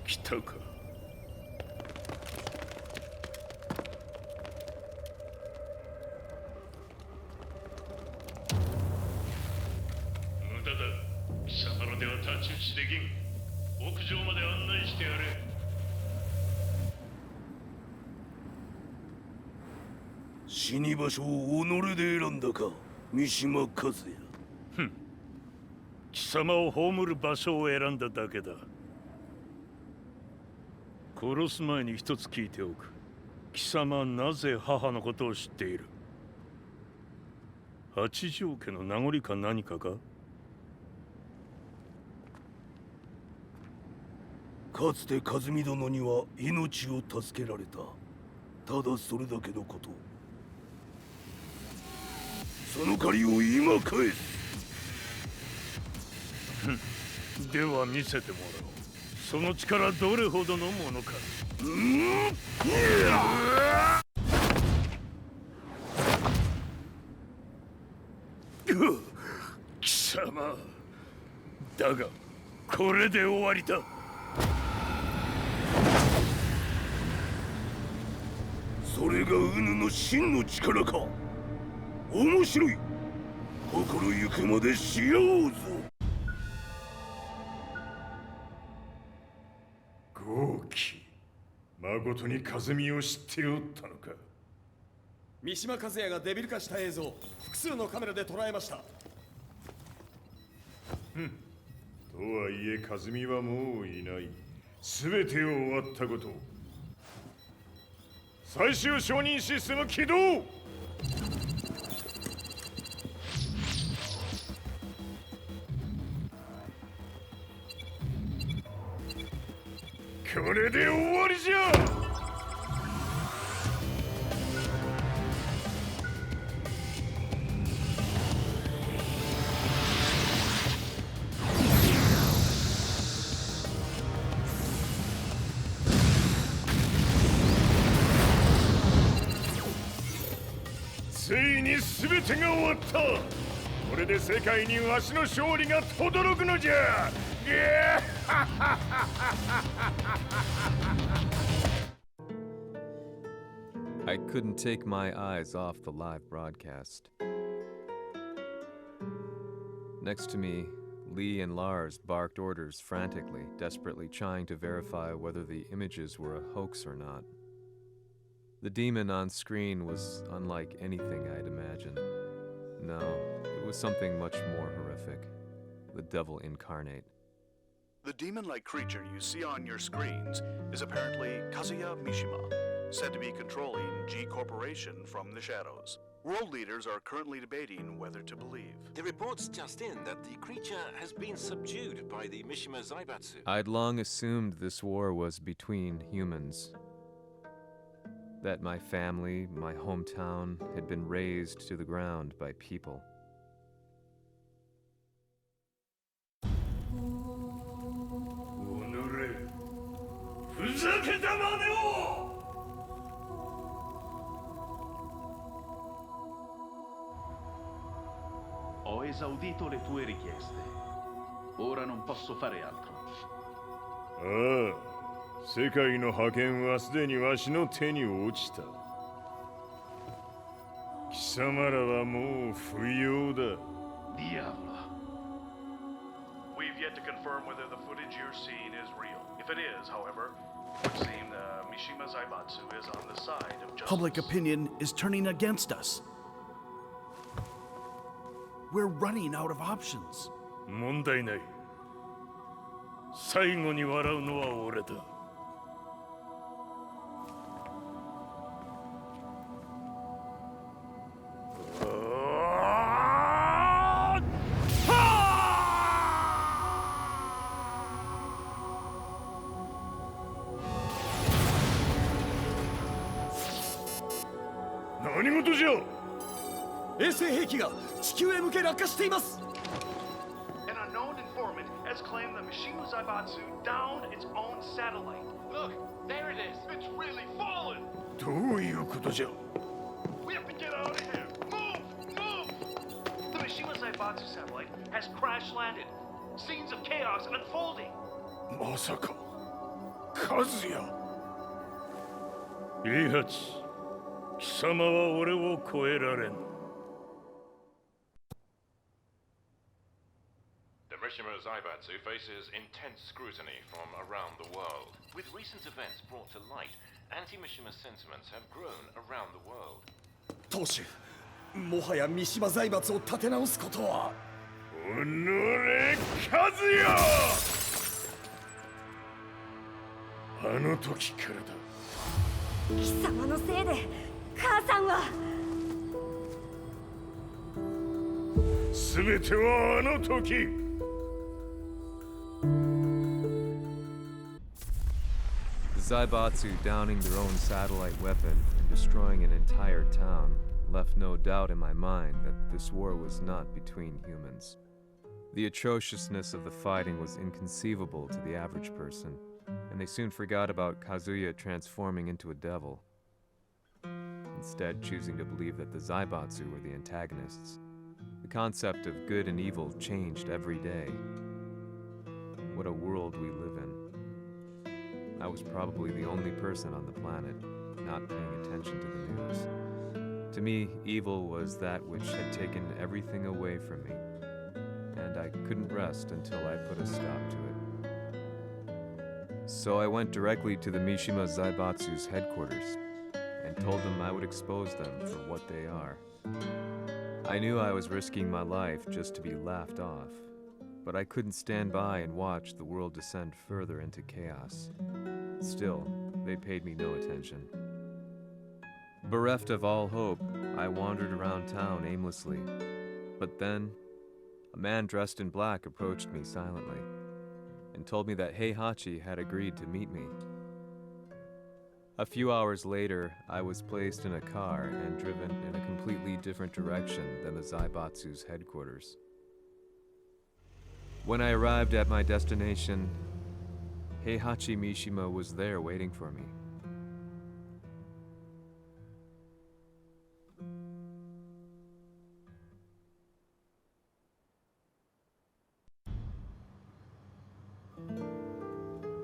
Speaker 3: 来たか。
Speaker 16: 無駄だ。貴様らでは太刀打ちできん。屋上まで案内してやれ。
Speaker 3: 死に場所を己で選んだか、三島和也。ふん。貴様を葬る場所を選んだだけだ。殺す前に一つ聞いておく。貴様はなぜ母のことを知っている？八条家の名残か何かか？かつて和美殿には命を助けられた。ただそれだけのこと。その借りを今返す。では見せてもらおう。その力どれほどのものか。貴様。だがこれで終わりだ。それがウヌの真の力か。面白い。心ゆくまでしようぞ。
Speaker 1: 豪気、誠に和美を知っておったのか。
Speaker 6: 三島和也がデビル化した映像、複数のカメラで捉えました。
Speaker 1: とはいえ和美はもういない。全てを終わったこと。最終承認システム起動。これで終わりじゃ。ついに全てが終わった。これで世界にわしの勝利が轟くのじゃ。
Speaker 4: I couldn't take my eyes off the live broadcast. Next to me, Lee and Lars barked orders frantically, desperately trying to verify whether the images were a hoax or not. The demon on screen was unlike anything I'd imagined. No, it was something much more horrific. The devil incarnate.
Speaker 8: The demon-like creature you see on your screens is apparently Kazuya Mishima, said to be controlling G Corporation from the shadows. World leaders are currently debating whether to believe.
Speaker 17: The reports just in that the creature has been subdued by the Mishima Zaibatsu.
Speaker 4: I'd long assumed this war was between humans. That my family, my hometown, had been razed to the ground by people.
Speaker 18: Ho esaudito le tue richieste. Ora non posso fare altro.
Speaker 1: ああ、世界の覇権はすでにわしの手に落ちた。貴様らはもう不要だ。
Speaker 18: Diavolo.
Speaker 15: We've yet to confirm whether the footage you're seeing is real. If it is, however, it would seem Mishima Zaibatsu is on the side of justice.
Speaker 6: Public opinion is turning against us. We're running out of options.
Speaker 3: 問題ない。最後に笑うのは俺だ。
Speaker 1: 何事じゃ。
Speaker 6: 衛星兵器が地球へ向け落下しています。
Speaker 15: An unknown informant has claimed that Mishima Zaibatsu downed its own satellite. Look, there it is. It's really fallen.
Speaker 3: どういうことじゃ。
Speaker 15: We have to get out of here. Move! Move! The Mishima Zaibatsu satellite has crash landed. Scenes of chaos unfolding.
Speaker 3: まさか、和也。イハチ、貴様は俺を超えられん。
Speaker 9: The Mishima Zaibatsu faces intense scrutiny from around the world.
Speaker 17: With recent events brought to light, anti-Mishima sentiments have grown around the world.
Speaker 6: 当主、もはや三島財閥を立て直すことは。
Speaker 1: おのれ、和也。あの時からだ。
Speaker 11: 貴様のせいで母さんは。
Speaker 1: すべてはあの時。
Speaker 4: The Zaibatsu downing their own satellite weapon and destroying an entire town left no doubt in my mind that this war was not between humans. The atrociousness of the fighting was inconceivable to the average person, and they soon forgot about Kazuya transforming into a devil, instead choosing to believe that the Zaibatsu were the antagonists. The concept of good and evil changed every day. What a world we live in. I was probably the only person on the planet not paying attention to the news. To me, evil was that which had taken everything away from me, and I couldn't rest until I put a stop to it. So I went directly to the Mishima Zaibatsu's headquarters and told them I would expose them for what they are. I knew I was risking my life just to be laughed off, but I couldn't stand by and watch the world descend further into chaos. Still, they paid me no attention. Bereft of all hope, I wandered around town aimlessly. But then, a man dressed in black approached me silently and told me that Heihachi had agreed to meet me. A few hours later, I was placed in a car and driven in a completely different direction than the Zaibatsu's headquarters. When I arrived at my destination, Heihachi Mishima was there waiting for me.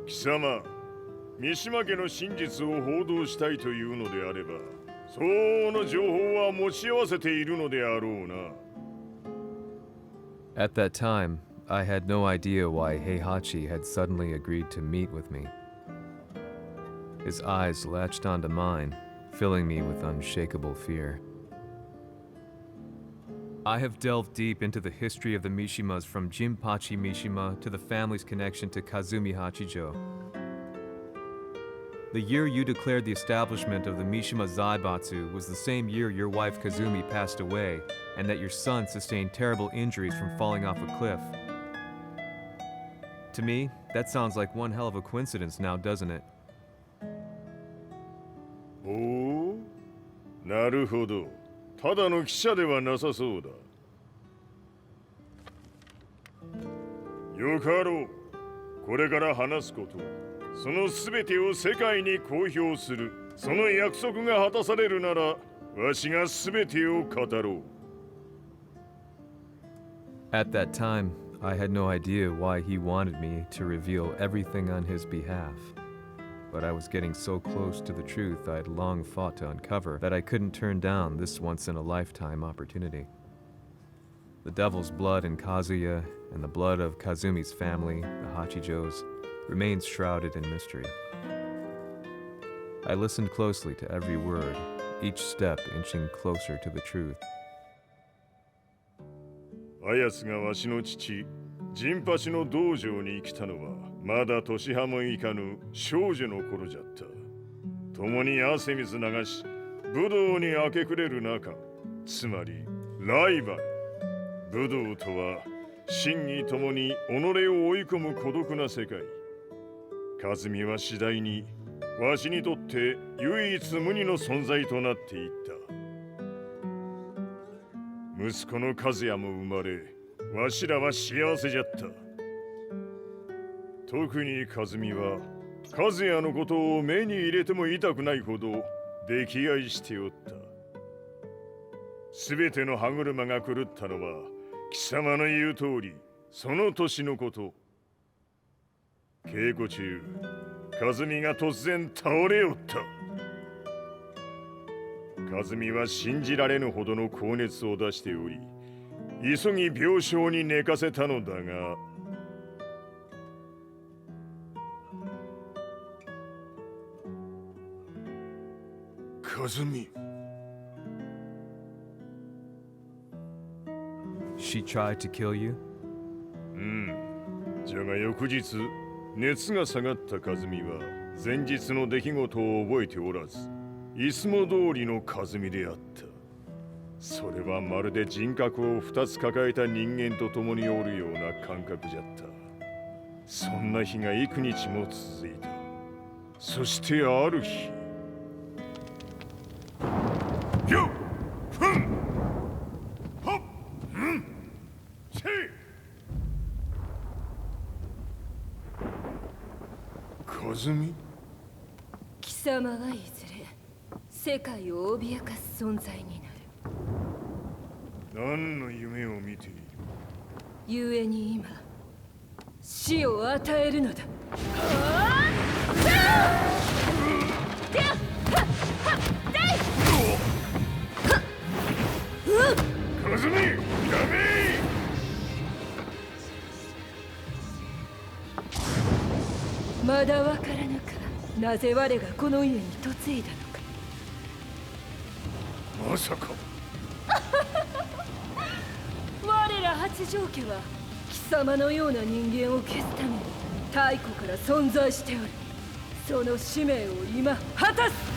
Speaker 1: Kisama, 三島家の真実を報道したいというのであれば、相応の情報は持ち合わせているのであろうな。
Speaker 4: At that time, I had no idea why Heihachi had suddenly agreed to meet with me. His eyes latched onto mine, filling me with unshakable fear. I have delved deep into the history of the Mishimas from Jinpachi Mishima to the family's connection to Kazumi Hachijo. The year you declared the establishment of the Mishima Zaibatsu was the same year your wife Kazumi passed away, and that your son sustained terrible injuries from falling off a cliff. To me, that sounds like one hell of a coincidence now, doesn't it?
Speaker 1: おお、なるほど。ただの記者ではなさそうだ。よかろう。これから話すこと、そのすべてを世界に公表する。その約束が果たされるなら、わしがすべてを語ろう。
Speaker 4: At that time, I had no idea why he wanted me to reveal everything on his behalf. But I was getting so close to the truth I'd long fought to uncover that I couldn't turn down this once-in-a-lifetime opportunity. The devil's blood in Kazuya and the blood of Kazumi's family, the Hachijos, remains shrouded in mystery. I listened closely to every word, each step inching closer to the truth.
Speaker 1: あやつがわしの父、ジンパチの道場に来たのは、まだ年端もいかぬ少女の頃じゃった。共に汗水流し、武道に明け暮れる中、つまりライバル。武道とは、真偽ともに己を追い込む孤独な世界。和美は次第に、わしにとって唯一無二の存在となっていった。息子の和也も生まれ、わしらは幸せじゃった。特に和美は、和也のことを目に入れても痛くないほど溺愛しておった。すべての歯車が狂ったのは、貴様の言う通り、その年のこと。稽古中、和美が突然倒れおった。和美は信じられぬほどの高熱を出しており、急ぎ病床に寝かせたのだが、和美。
Speaker 4: She tried to kill you?
Speaker 1: じゃが翌日、熱が下がった和美は前日の出来事を覚えておらず、いつも通りの和美であった。それはまるで人格を2つ抱えた人間と共におるような感覚じゃった。そんな日が幾日も続いた。そしてある日、よっふんはっんせい和美。
Speaker 2: 貴様はいずれ世界を脅かす存在になる。
Speaker 1: 何の夢を見ている？
Speaker 2: 故に今死を与えるのだ。
Speaker 1: 和美、やめ！
Speaker 2: まだわからぬか。なぜ我がこの家に嫁いだのか。
Speaker 1: まさか。
Speaker 2: 我ら八丈家は貴様のような人間を消すために太古から存在しておる。その使命を今果たす。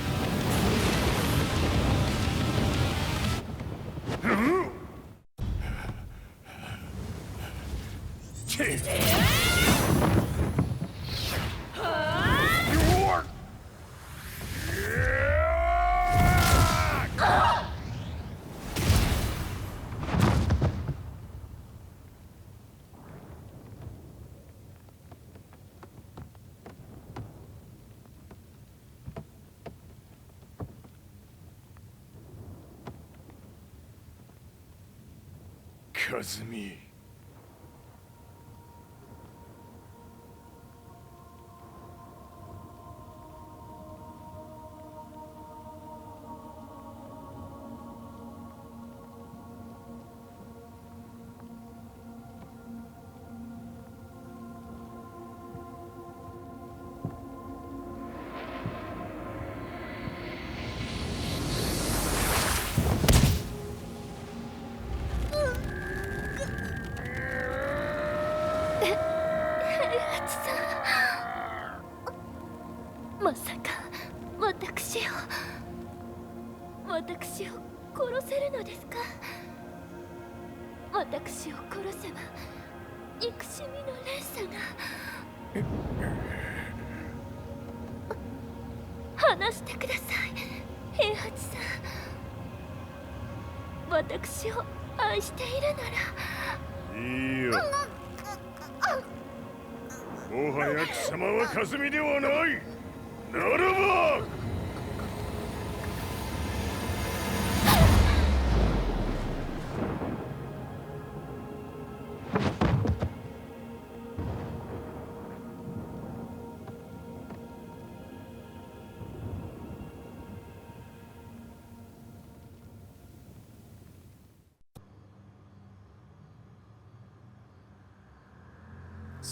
Speaker 1: 和美。
Speaker 11: まさか私を殺せるのですか？私を殺せば憎しみの連鎖が。話してください、平八さん。私を愛しているなら。
Speaker 1: いいよ。もはや貴様は和美ではない。ならば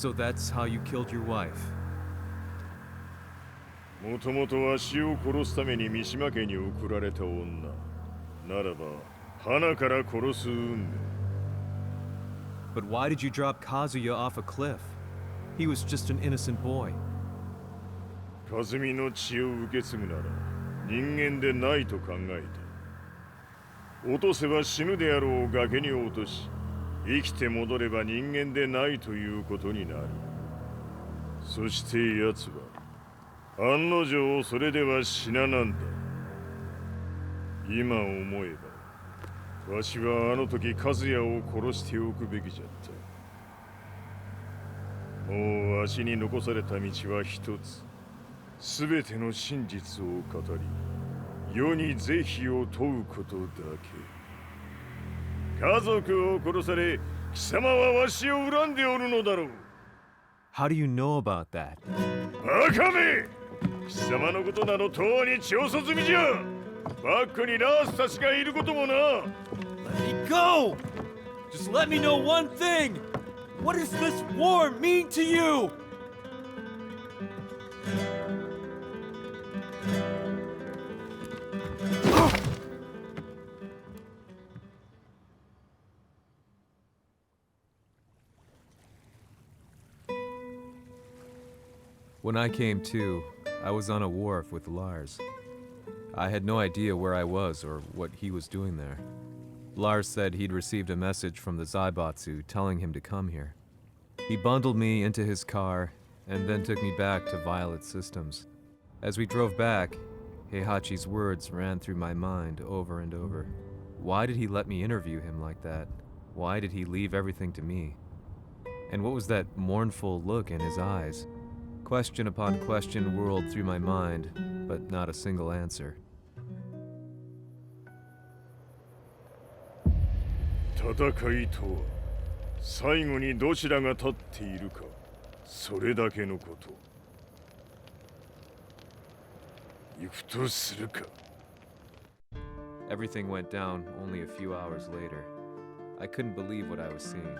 Speaker 4: So that's how you killed your wife?
Speaker 1: もともとわしを殺すために三島家に送られた女ならば花から殺す運命
Speaker 4: But why did you drop Kazuya off a cliff? He was just an innocent boy.
Speaker 1: 和美の血を受け継ぐなら人間でないと考えた落とせば死ぬであろう崖に落とし生きて戻れば人間でないということになるそして奴は案の定それでは死ななんだ今思えばわしはあの時和也を殺しておくべきじゃったもうわしに残された道は一つすべての真実を語り世に是非を問うことだけ家族を殺され貴様はわしを恨んでおるのだろう
Speaker 4: How do you know about that?
Speaker 1: バカめ貴様のことなどとうに調査済みじゃバックにラースたちがいることもな
Speaker 19: Let me go! Just let me know one thing! What does this war mean to you?
Speaker 4: When I came to, I was on a wharf with Lars. I had no idea where I was or what he was doing there. Lars said he'd received a message from the Zaibatsu telling him to come here. He bundled me into his car and then took me back to Violet Systems. As we drove back, Heihachi's words ran through my mind over and over. Why did he let me interview him like that? Why did he leave everything to me? And what was that mournful look in his eyes? Question upon question whirled through my mind, but not a single answer.
Speaker 1: 戦いとは最後にどちらが立っているかそれだけのこと行くとするか
Speaker 4: Everything went down only a few hours later. I couldn't believe what I was seeing.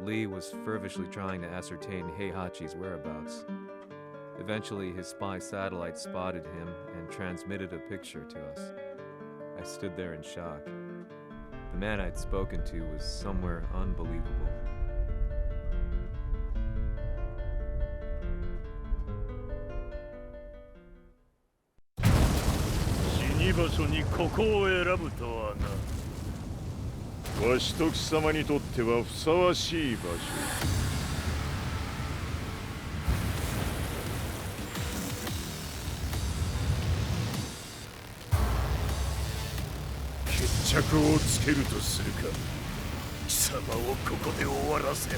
Speaker 4: Lee was feverishly trying to ascertain Heihachi's whereabouts. Eventually, his spy satellite spotted him and transmitted a picture to us. I stood there in shock. The man I'd spoken to was somewhere unbelievable.
Speaker 3: 死に場所にここを選ぶとはな。
Speaker 1: わしと貴様にとってはふさわしい場所決着をつけるとするか貴様をここで終わらせる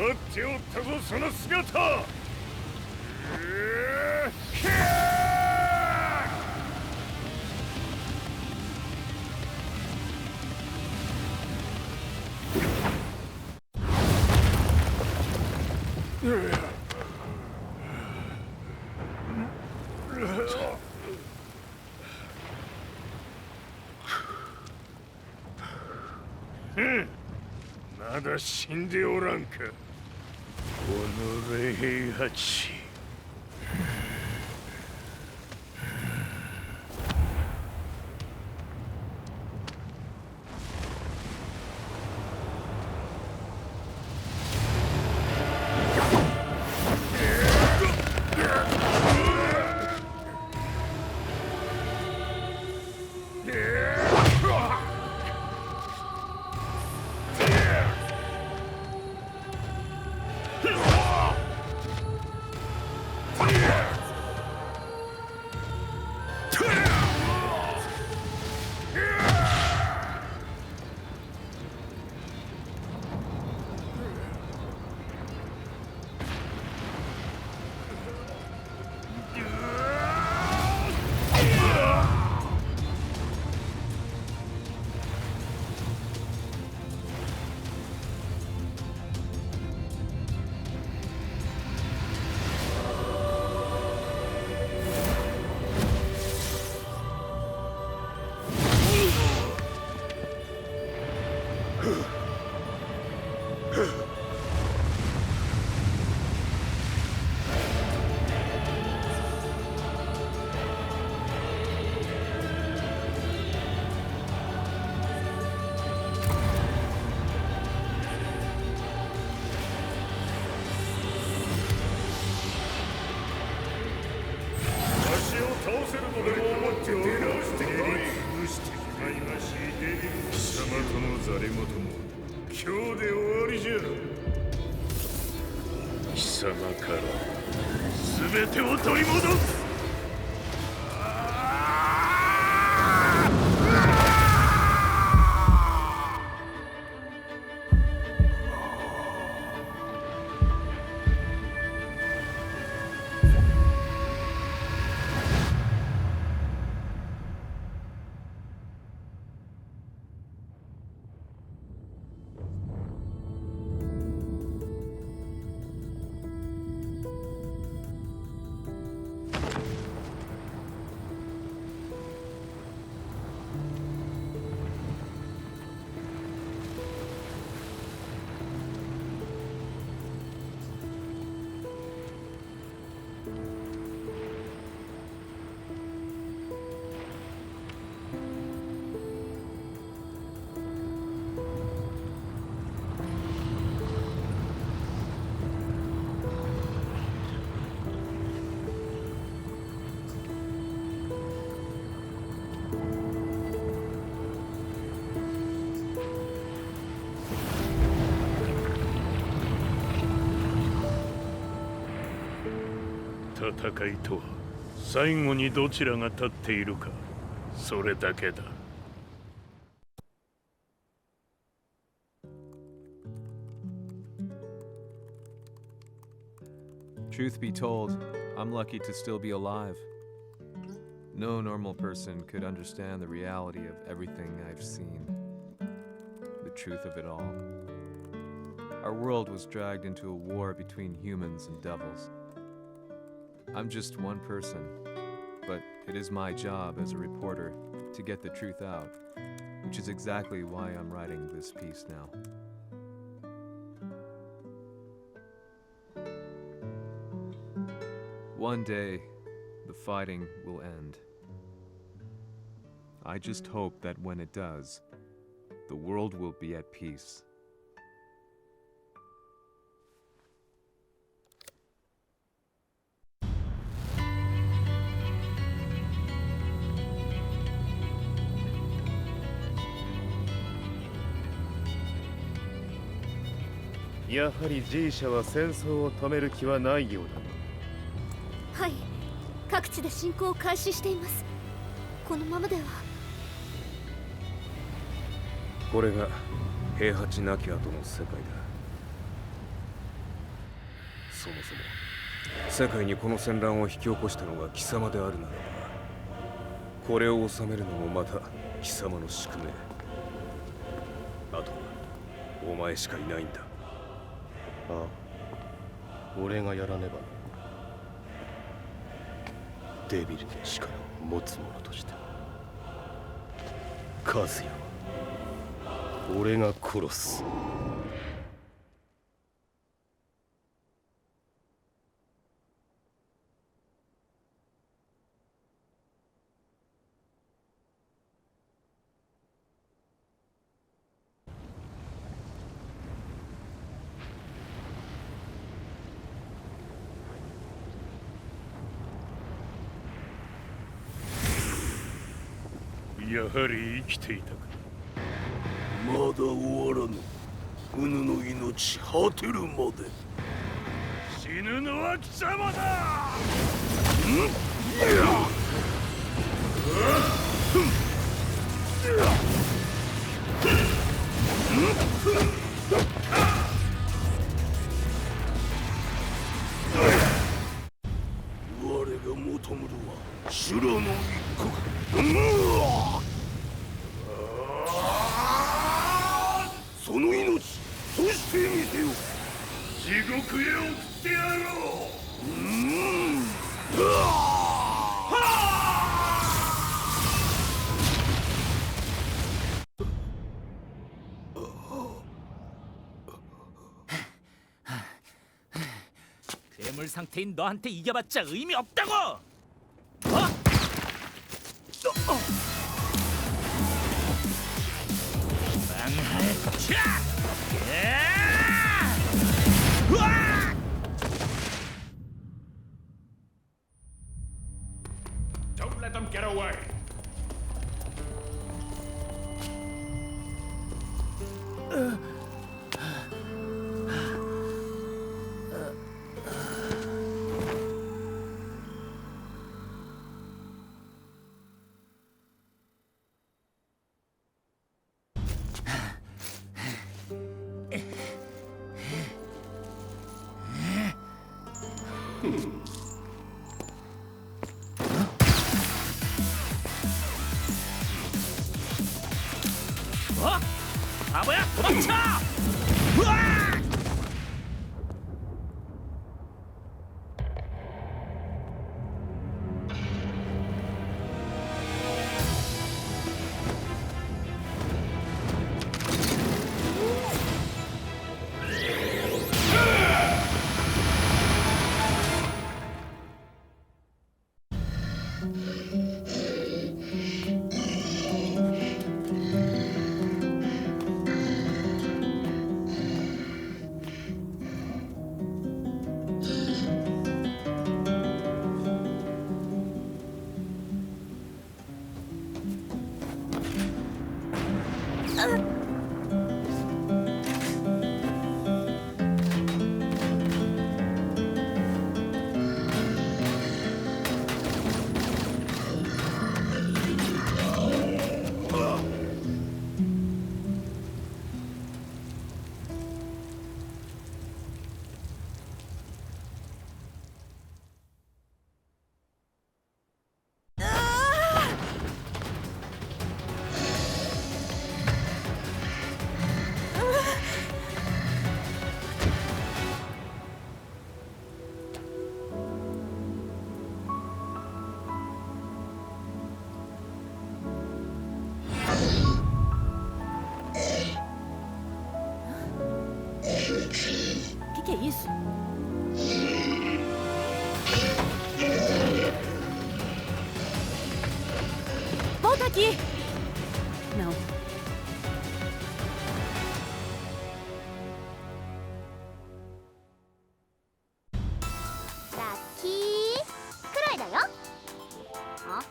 Speaker 1: 待っておったぞその姿
Speaker 3: まだ死んでおらんか。己平八。貴様から全てを取り戻す。戦いとは最後にどちらが立っているか、それだけだ。
Speaker 4: Truth be told, I'm lucky to still be alive. No normal person could understand the reality of everything I've seen. The truth of it all. Our world was dragged into a war between humans and devils. I'm just one person, but it is my job as a reporter to get the truth out, which is exactly why I'm writing this piece now. One day, the fighting will end. I just hope that when it does, the world will be at peace.
Speaker 10: Yaはり G 社は戦争を止める気はないようだな。
Speaker 11: はい、各地で侵攻を開始しています。このままでは。
Speaker 13: これが平八なき後の世界だ。そもそも世界にこの戦乱を引き起こしたのが貴様であるならば、これを収めるのもまた貴様の宿命。あとはお前しかいないんだ。
Speaker 10: ああ、俺がやらねば。デビルの力を持つ者として和也は俺が殺す。
Speaker 3: やはり生きていたか。
Speaker 20: まだ終わらぬ。うぬの命果てるまで。
Speaker 3: 死ぬのは貴様だ。
Speaker 20: 我が求むるは修羅の一刻。その命そしてみせよ。
Speaker 3: 地獄へ送ってやろう。
Speaker 19: 괴물 상태인 너한테 이겨봤자 의미 없다고.
Speaker 9: Don't let them get away.
Speaker 19: 바보야, 도망쳐!
Speaker 11: Que é isso? Volta aqui! Não.
Speaker 21: Daqui... くらいだよ。あ？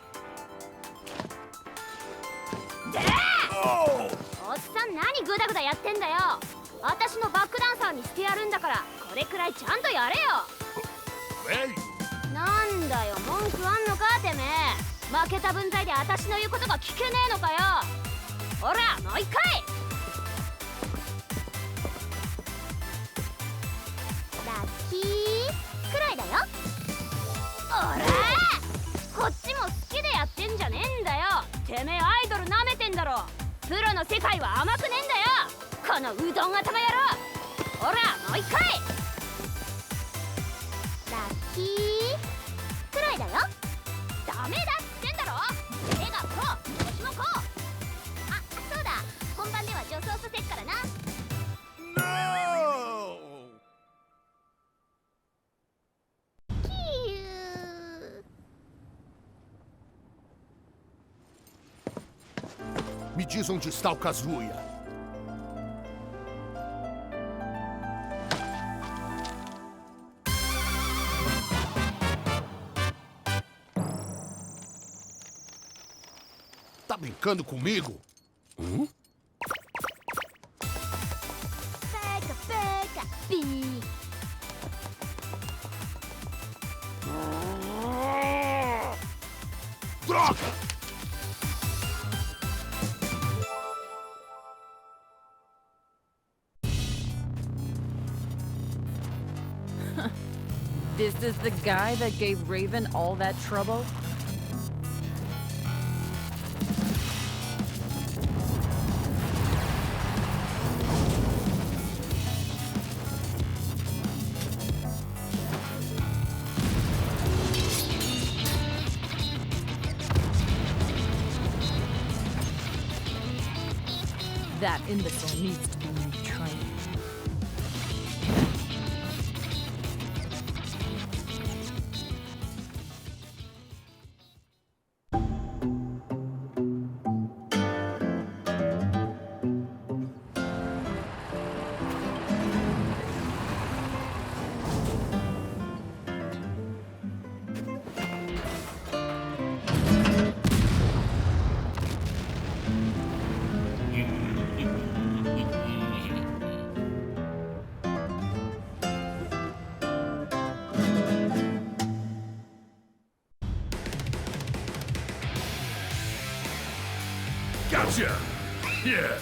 Speaker 21: おっさん何グダグダやってんだよ。私のバックダンサーにしてやるんだからこれくらいちゃんとやれよ。なんだよ文句あんのかてめえ。負けた分際で私の言うことが聞けねえのかよ。ほらもう一回。ラッキーくらいだよ。おらこっちも好きでやってんじゃねえんだよ。てめえアイドルなめてんだろ。プロの世界は甘くねえんだよこのうどん頭野郎。ほらもう一回。ひーくらいだよ。ダメだってんだろ。手がこう、腰もこう。あ、そうだ、本番では助走させっからな。
Speaker 7: Me diz onde está o Kazuya. Tá brincando comigo?
Speaker 21: Pega, pega, pi.
Speaker 7: Droga!
Speaker 22: This is the guy that gave Raven all that trouble? That imbecile needs to be retrained.
Speaker 3: Gotcha! Yeah!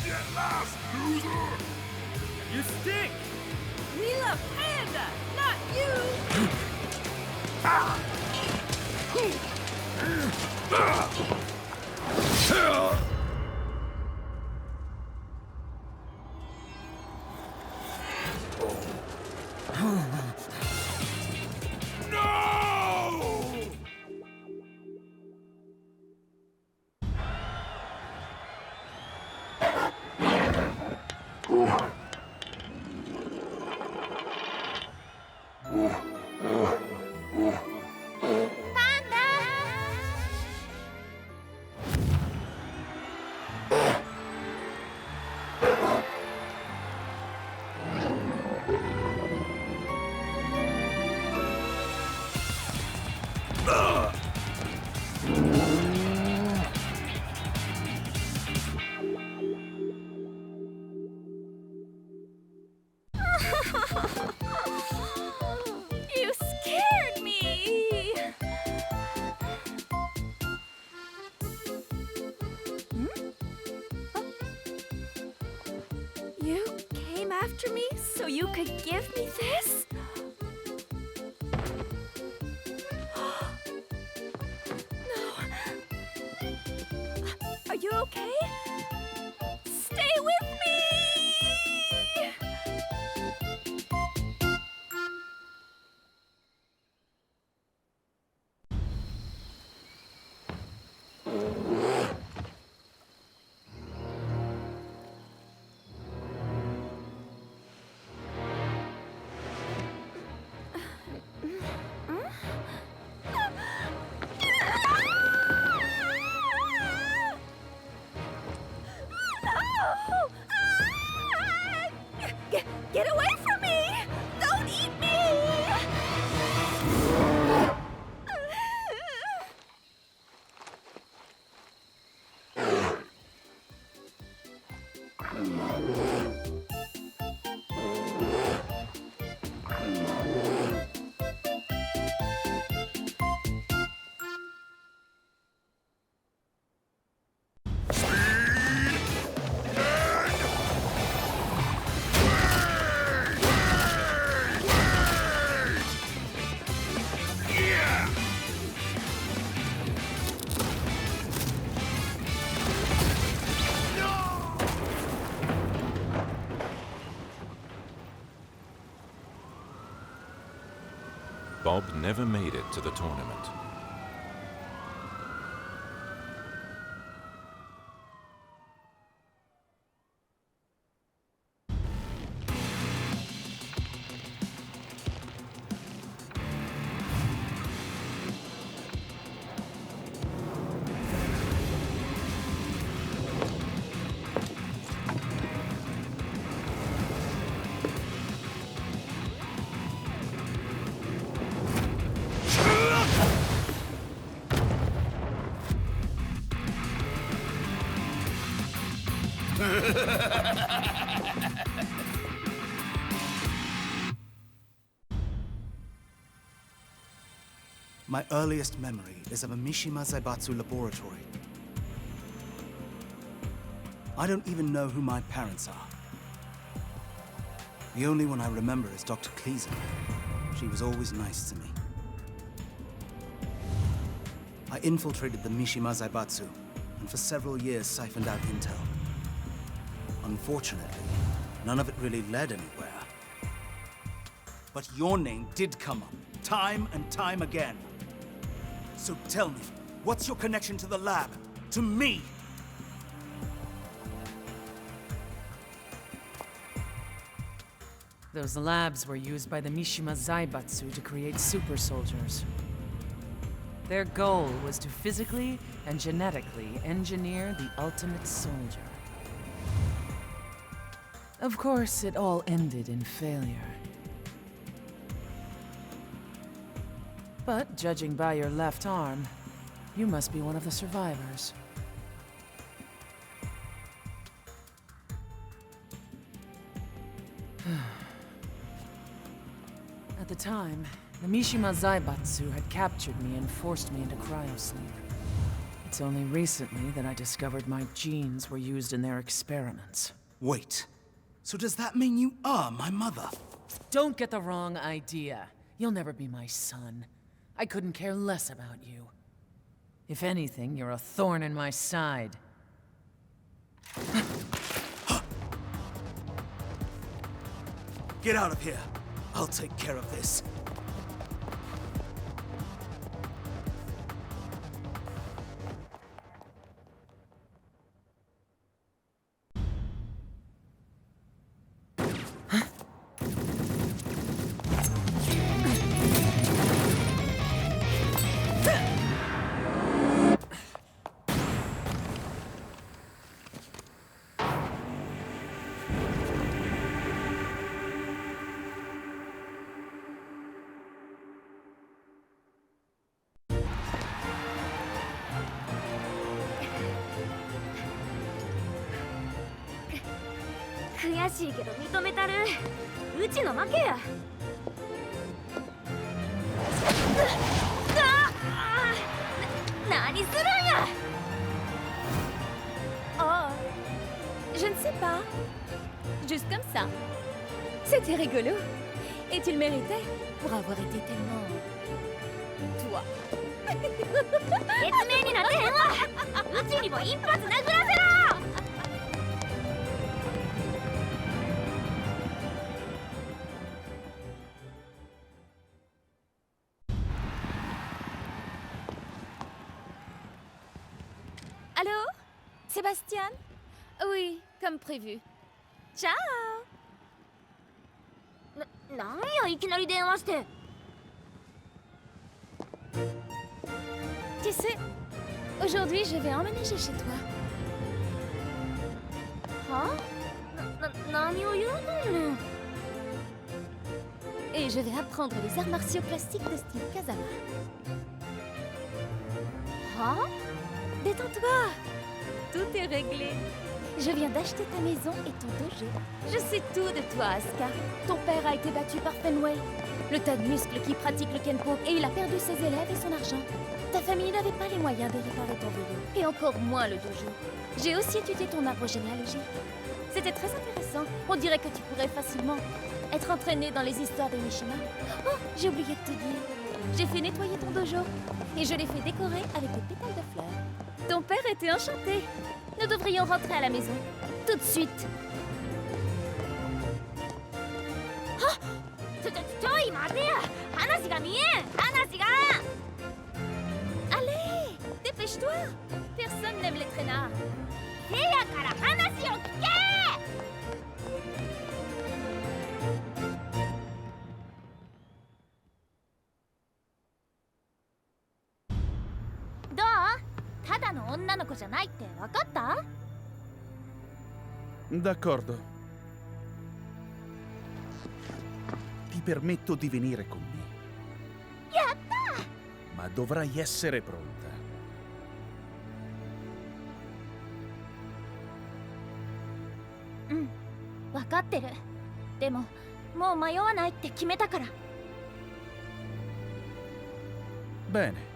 Speaker 7: Get lost, loser!
Speaker 19: You stink!
Speaker 2: We love Panda, not you!
Speaker 21: You scared me! You came after me so you could give me this? No. Are you okay? Stay with me!
Speaker 5: Bob never made it to the tournament.
Speaker 12: My earliest memory is of a Mishima Zaibatsu laboratory. I don't even know who my parents are. The only one I remember is Dr. Kleeser. She was always nice to me. I infiltrated the Mishima Zaibatsu, and for several years siphoned out intel. Unfortunately, none of it really led anywhere. But your name did come up, time and time again. So tell me, what's your connection to the lab? To me?
Speaker 22: Those labs were used by the Mishima Zaibatsu to create super soldiers. Their goal was to physically and genetically engineer the ultimate soldier. Of course, it all ended in failure. But judging by your left arm, you must be one of the survivors. At the time, the Mishima Zaibatsu had captured me and forced me into cryosleep. It's only recently that I discovered my genes were used in their experiments.
Speaker 12: Wait, so does that mean you are my mother?
Speaker 22: Don't get the wrong idea. You'll never be my son. I couldn't care less about you. If anything, you're a thorn in my side.
Speaker 12: Get out of here. I'll take care of this.
Speaker 21: 悔しいけど認めたる。うちの負けや。何するんや。
Speaker 11: Oh, je ne sais pas. Juste comme ça. C'était rigolo. Et tu le méritais pour avoir été tellement... toi.
Speaker 21: 説明になってへんわ。うちにも一発殴らせろ。
Speaker 11: Allô? Sébastien? Oui, comme prévu. Ciao!
Speaker 21: なんやいきなり電話して。
Speaker 11: Tu sais, aujourd'hui je vais emménager chez toi.
Speaker 21: は？何を言うとんねん。
Speaker 11: Et je vais apprendre les arts martiaux classiques de style Kazama.
Speaker 21: は？
Speaker 11: Détends-toi. Tout est réglé. Je viens d'acheter ta maison et ton dojo. Je sais tout de toi, Asuka. Ton père a été battu par Fenway, le tas de muscles qui pratique le Kenpo, et il a perdu ses élèves et son argent. Ta famille n'avait pas les moyens de réparer ton vélo, et encore moins le dojo. J'ai aussi étudié ton arbre généalogique. C'était très intéressant. On dirait que tu pourrais facilement être entraîné dans les histoires des Mishima. Oh, j'ai oublié de te dire. J'ai fait nettoyer ton dojo, et je l'ai fait décorer avec des pétales de fleurs. Ton père était enchanté. Nous devrions rentrer à la maison. Tout de suite.
Speaker 21: ちょい待てや。話話が見えん話が
Speaker 11: Allez, dépêche-toi. Personne n'aime les traînards.
Speaker 21: せやから話を聞けどうただの女の子じゃないって分かった
Speaker 14: D'accordo. Ti permetto di venire con me.
Speaker 21: やった
Speaker 14: Ma dovrai essere pronta.
Speaker 21: Mm, 分かってるでももう迷わないって決めたから
Speaker 14: Bene.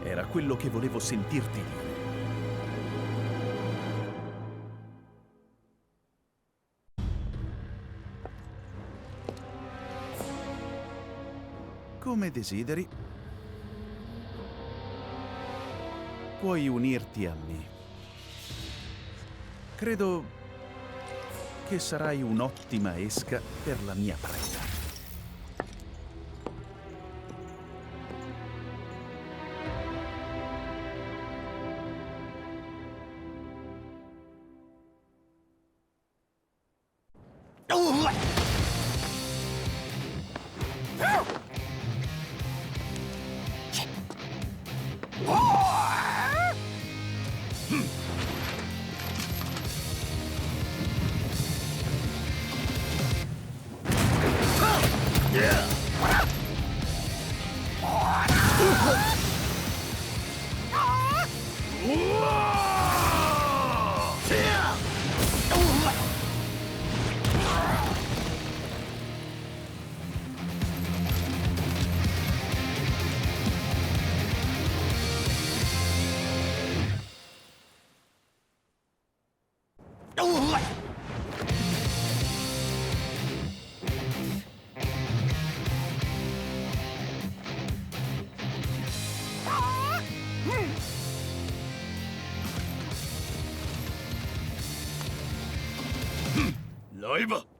Speaker 14: Era quello che volevo sentirti dire. Come desideri. Puoi unirti a me. Credo che sarai un'ottima esca per la mia preda.
Speaker 3: Live!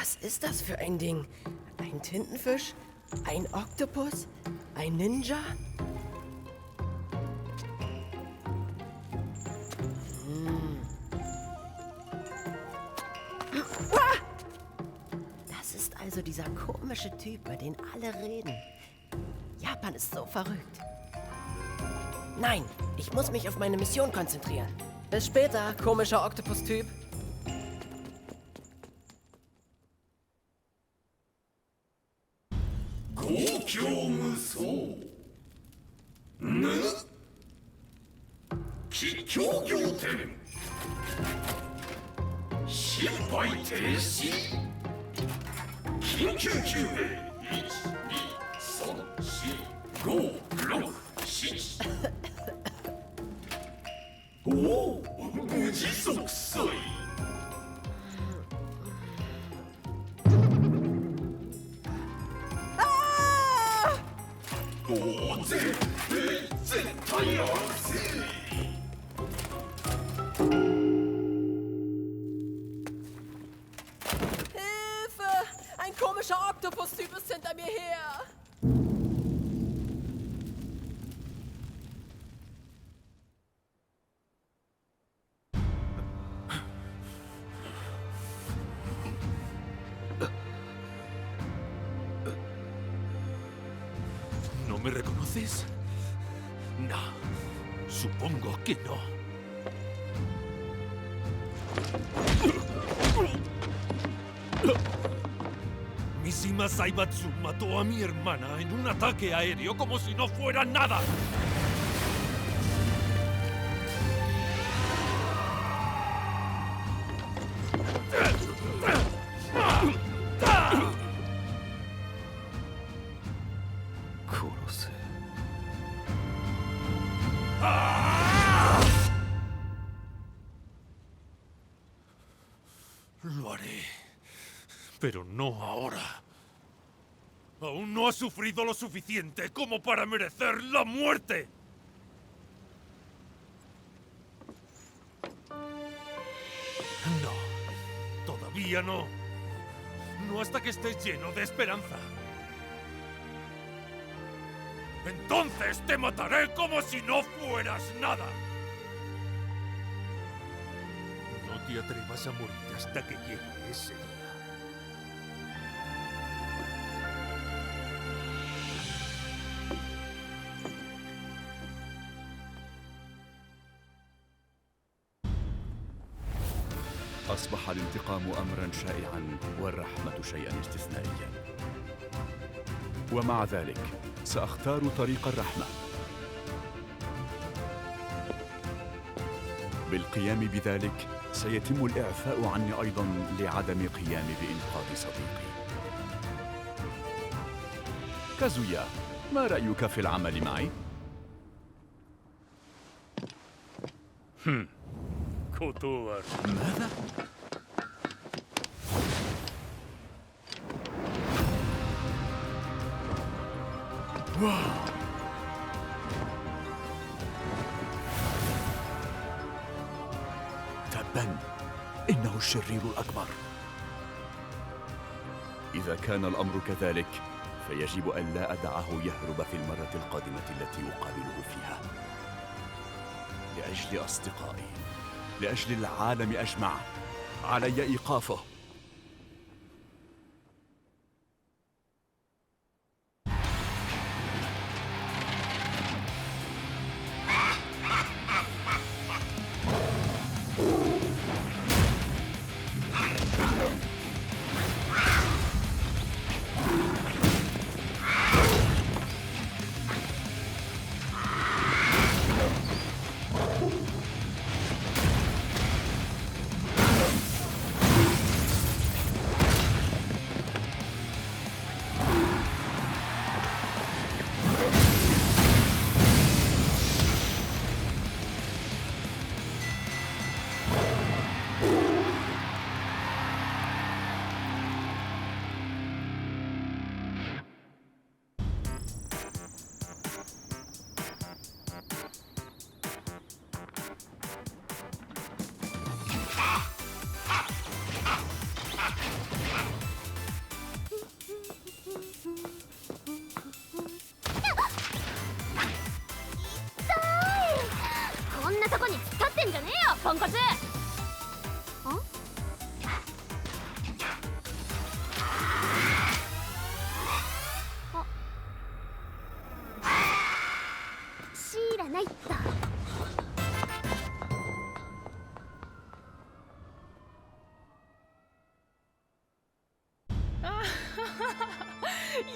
Speaker 16: Was ist das für ein Ding? Ein Tintenfisch? Ein Oktopus? Ein Ninja? Das ist also dieser komische Typ, über den alle reden. Japan ist so verrückt. Nein, ich muss mich auf meine Mission konzentrieren. Bis später, komischer Oktopus-Typ. Ein komischer Oktopus-Typ ist hinter mir her!
Speaker 5: ¿No me reconoces? No, supongo que no. Mishima Zaibatsu mató a mi hermana en un ataque aéreo como si no fuera nada. Lo haré, pero no ahora. Aún no ha sufrido lo suficiente como para merecer la muerte. No, todavía no. No hasta que estés lleno de esperanza. Entonces te mataré como si no fueras nada. No te atrevas a morir hasta que llegue ese día.
Speaker 8: أصبح الانتقام أمرا شائعا والرحمة شيئا استثنائيا، ومع ذلك سأختار طريق الرحمة بالقيام بذلك. سيتم الإعفاء عني أيضا لعدم قيامي بإنقاذ صديقي. كازويا، ما رأيك في العمل معي؟ ماذا؟ واو. تبا، إنه الشرير الأكبر. إذا كان الأمر كذلك فيجب أن لا أدعه يهرب في المرة القادمة التي أقابله فيها. لأجل أصدقائي، لأجل العالم أجمع، علي إيقافه.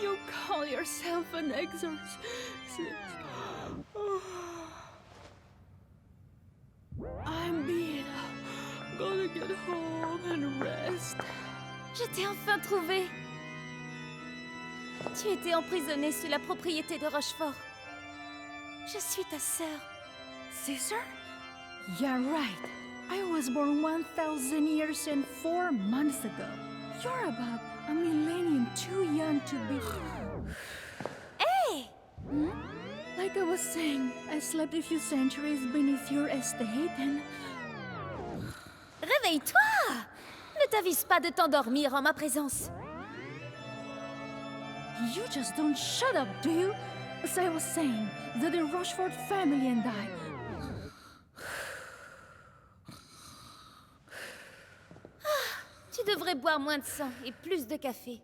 Speaker 2: You call yourself an exorcist. I'm beat up. Gonna get home and rest.
Speaker 21: Je t'ai enfin trouvé. Tu étais emprisonnée sous la propriété de Rochefort. Je suis ta sœur.
Speaker 18: Caesar? Yeah, right. I was born 1,000 years and 4 months ago. You're about a millennium too young to be...
Speaker 21: Hey!
Speaker 18: Like I was saying, I slept a few centuries beneath your estate and...
Speaker 21: Réveille-toi! Ne t'avise pas de t'endormir en ma présence.
Speaker 18: You just don't shut up, do you? As I was saying, the Rochefort family and I...
Speaker 21: Tu devrais boire moins de sang et plus de café.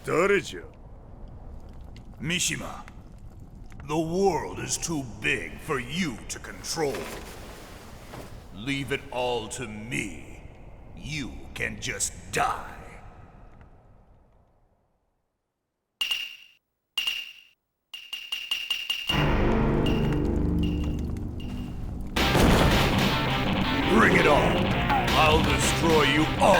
Speaker 1: 誰じゃ
Speaker 3: Mishima, the world is too big for you to control. Leave it all to me. You can just die. Bring it on. I'll destroy you all.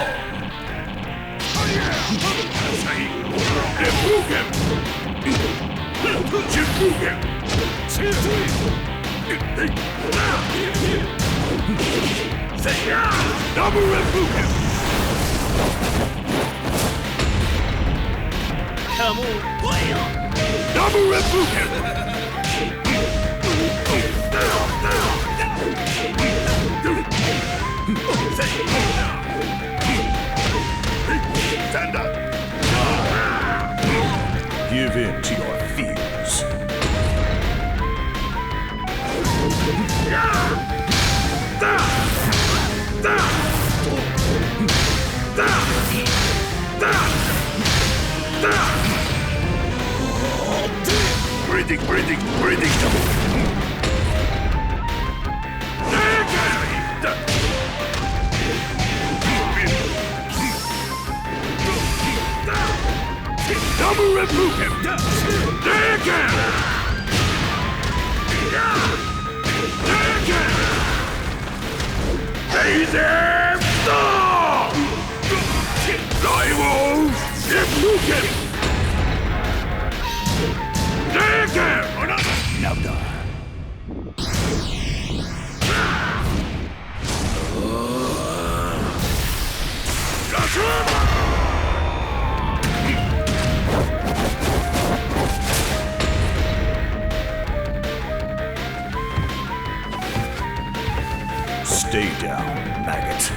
Speaker 3: Stand up. Give in to your fears. Breathing. Double Retribution! Tekken! Laser Storm! Nuevos! Retribution! Tekken! Nada. Stay down, maggot.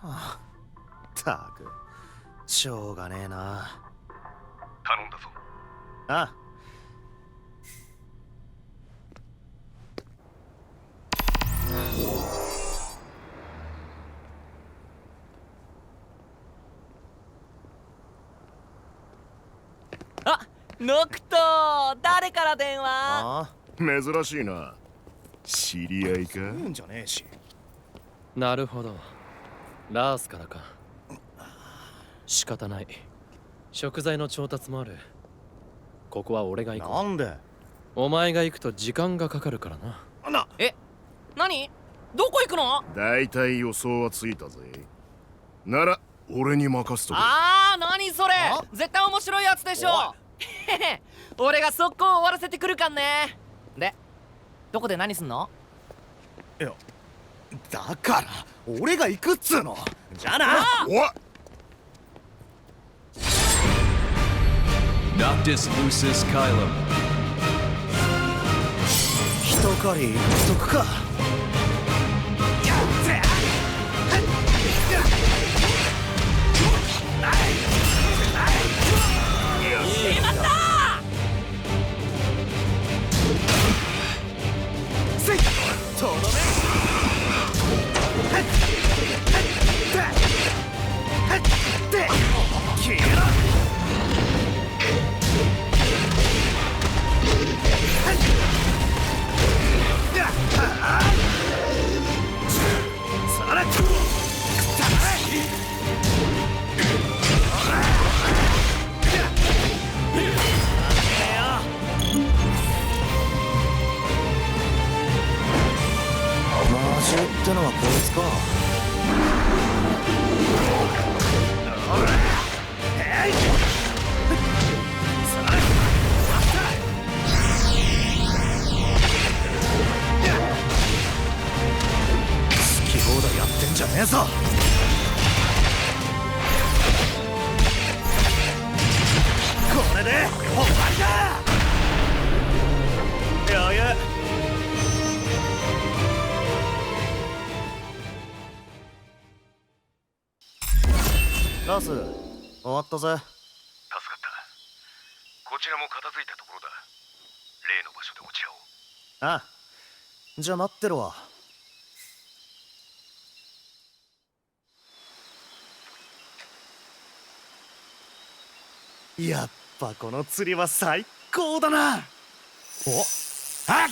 Speaker 15: Ah, ったく、しょうがねえな。
Speaker 3: 頼んだぞ。
Speaker 15: ああ。
Speaker 19: ノクト、誰から電話？
Speaker 1: 珍しいな。知り合いか？
Speaker 15: うんじゃねえし。
Speaker 19: なるほど。ラースからか。仕方ない。食材の調達もある。ここは俺が行こう。
Speaker 15: なんで？
Speaker 19: お前が行くと時間がかかるからな。何？どこ行くの？
Speaker 1: だいたい予想はついたぜ。なら俺に任せとけ。
Speaker 19: 何それ？絶対面白いやつでしょ。俺が速攻終わらせてくるかんね。で、どこで何すんの？
Speaker 15: いや、だから俺が行くっつうの。じゃあな。
Speaker 4: Noctis lucis caelum。
Speaker 15: 一狩りしとくか。
Speaker 19: しまった！
Speaker 15: とどめ。ったのはこいつか。好き放題やってんじゃねえぞ。これで終わりだ。ややラス、終わったぜ。助かった。
Speaker 13: こちらも片付いたところだ。例の場所で落ち合おう。
Speaker 15: ああ、じゃあ待ってろわ。やっぱこの釣りは最高だな。おあっ、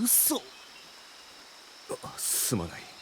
Speaker 15: 嘘。
Speaker 13: すまない。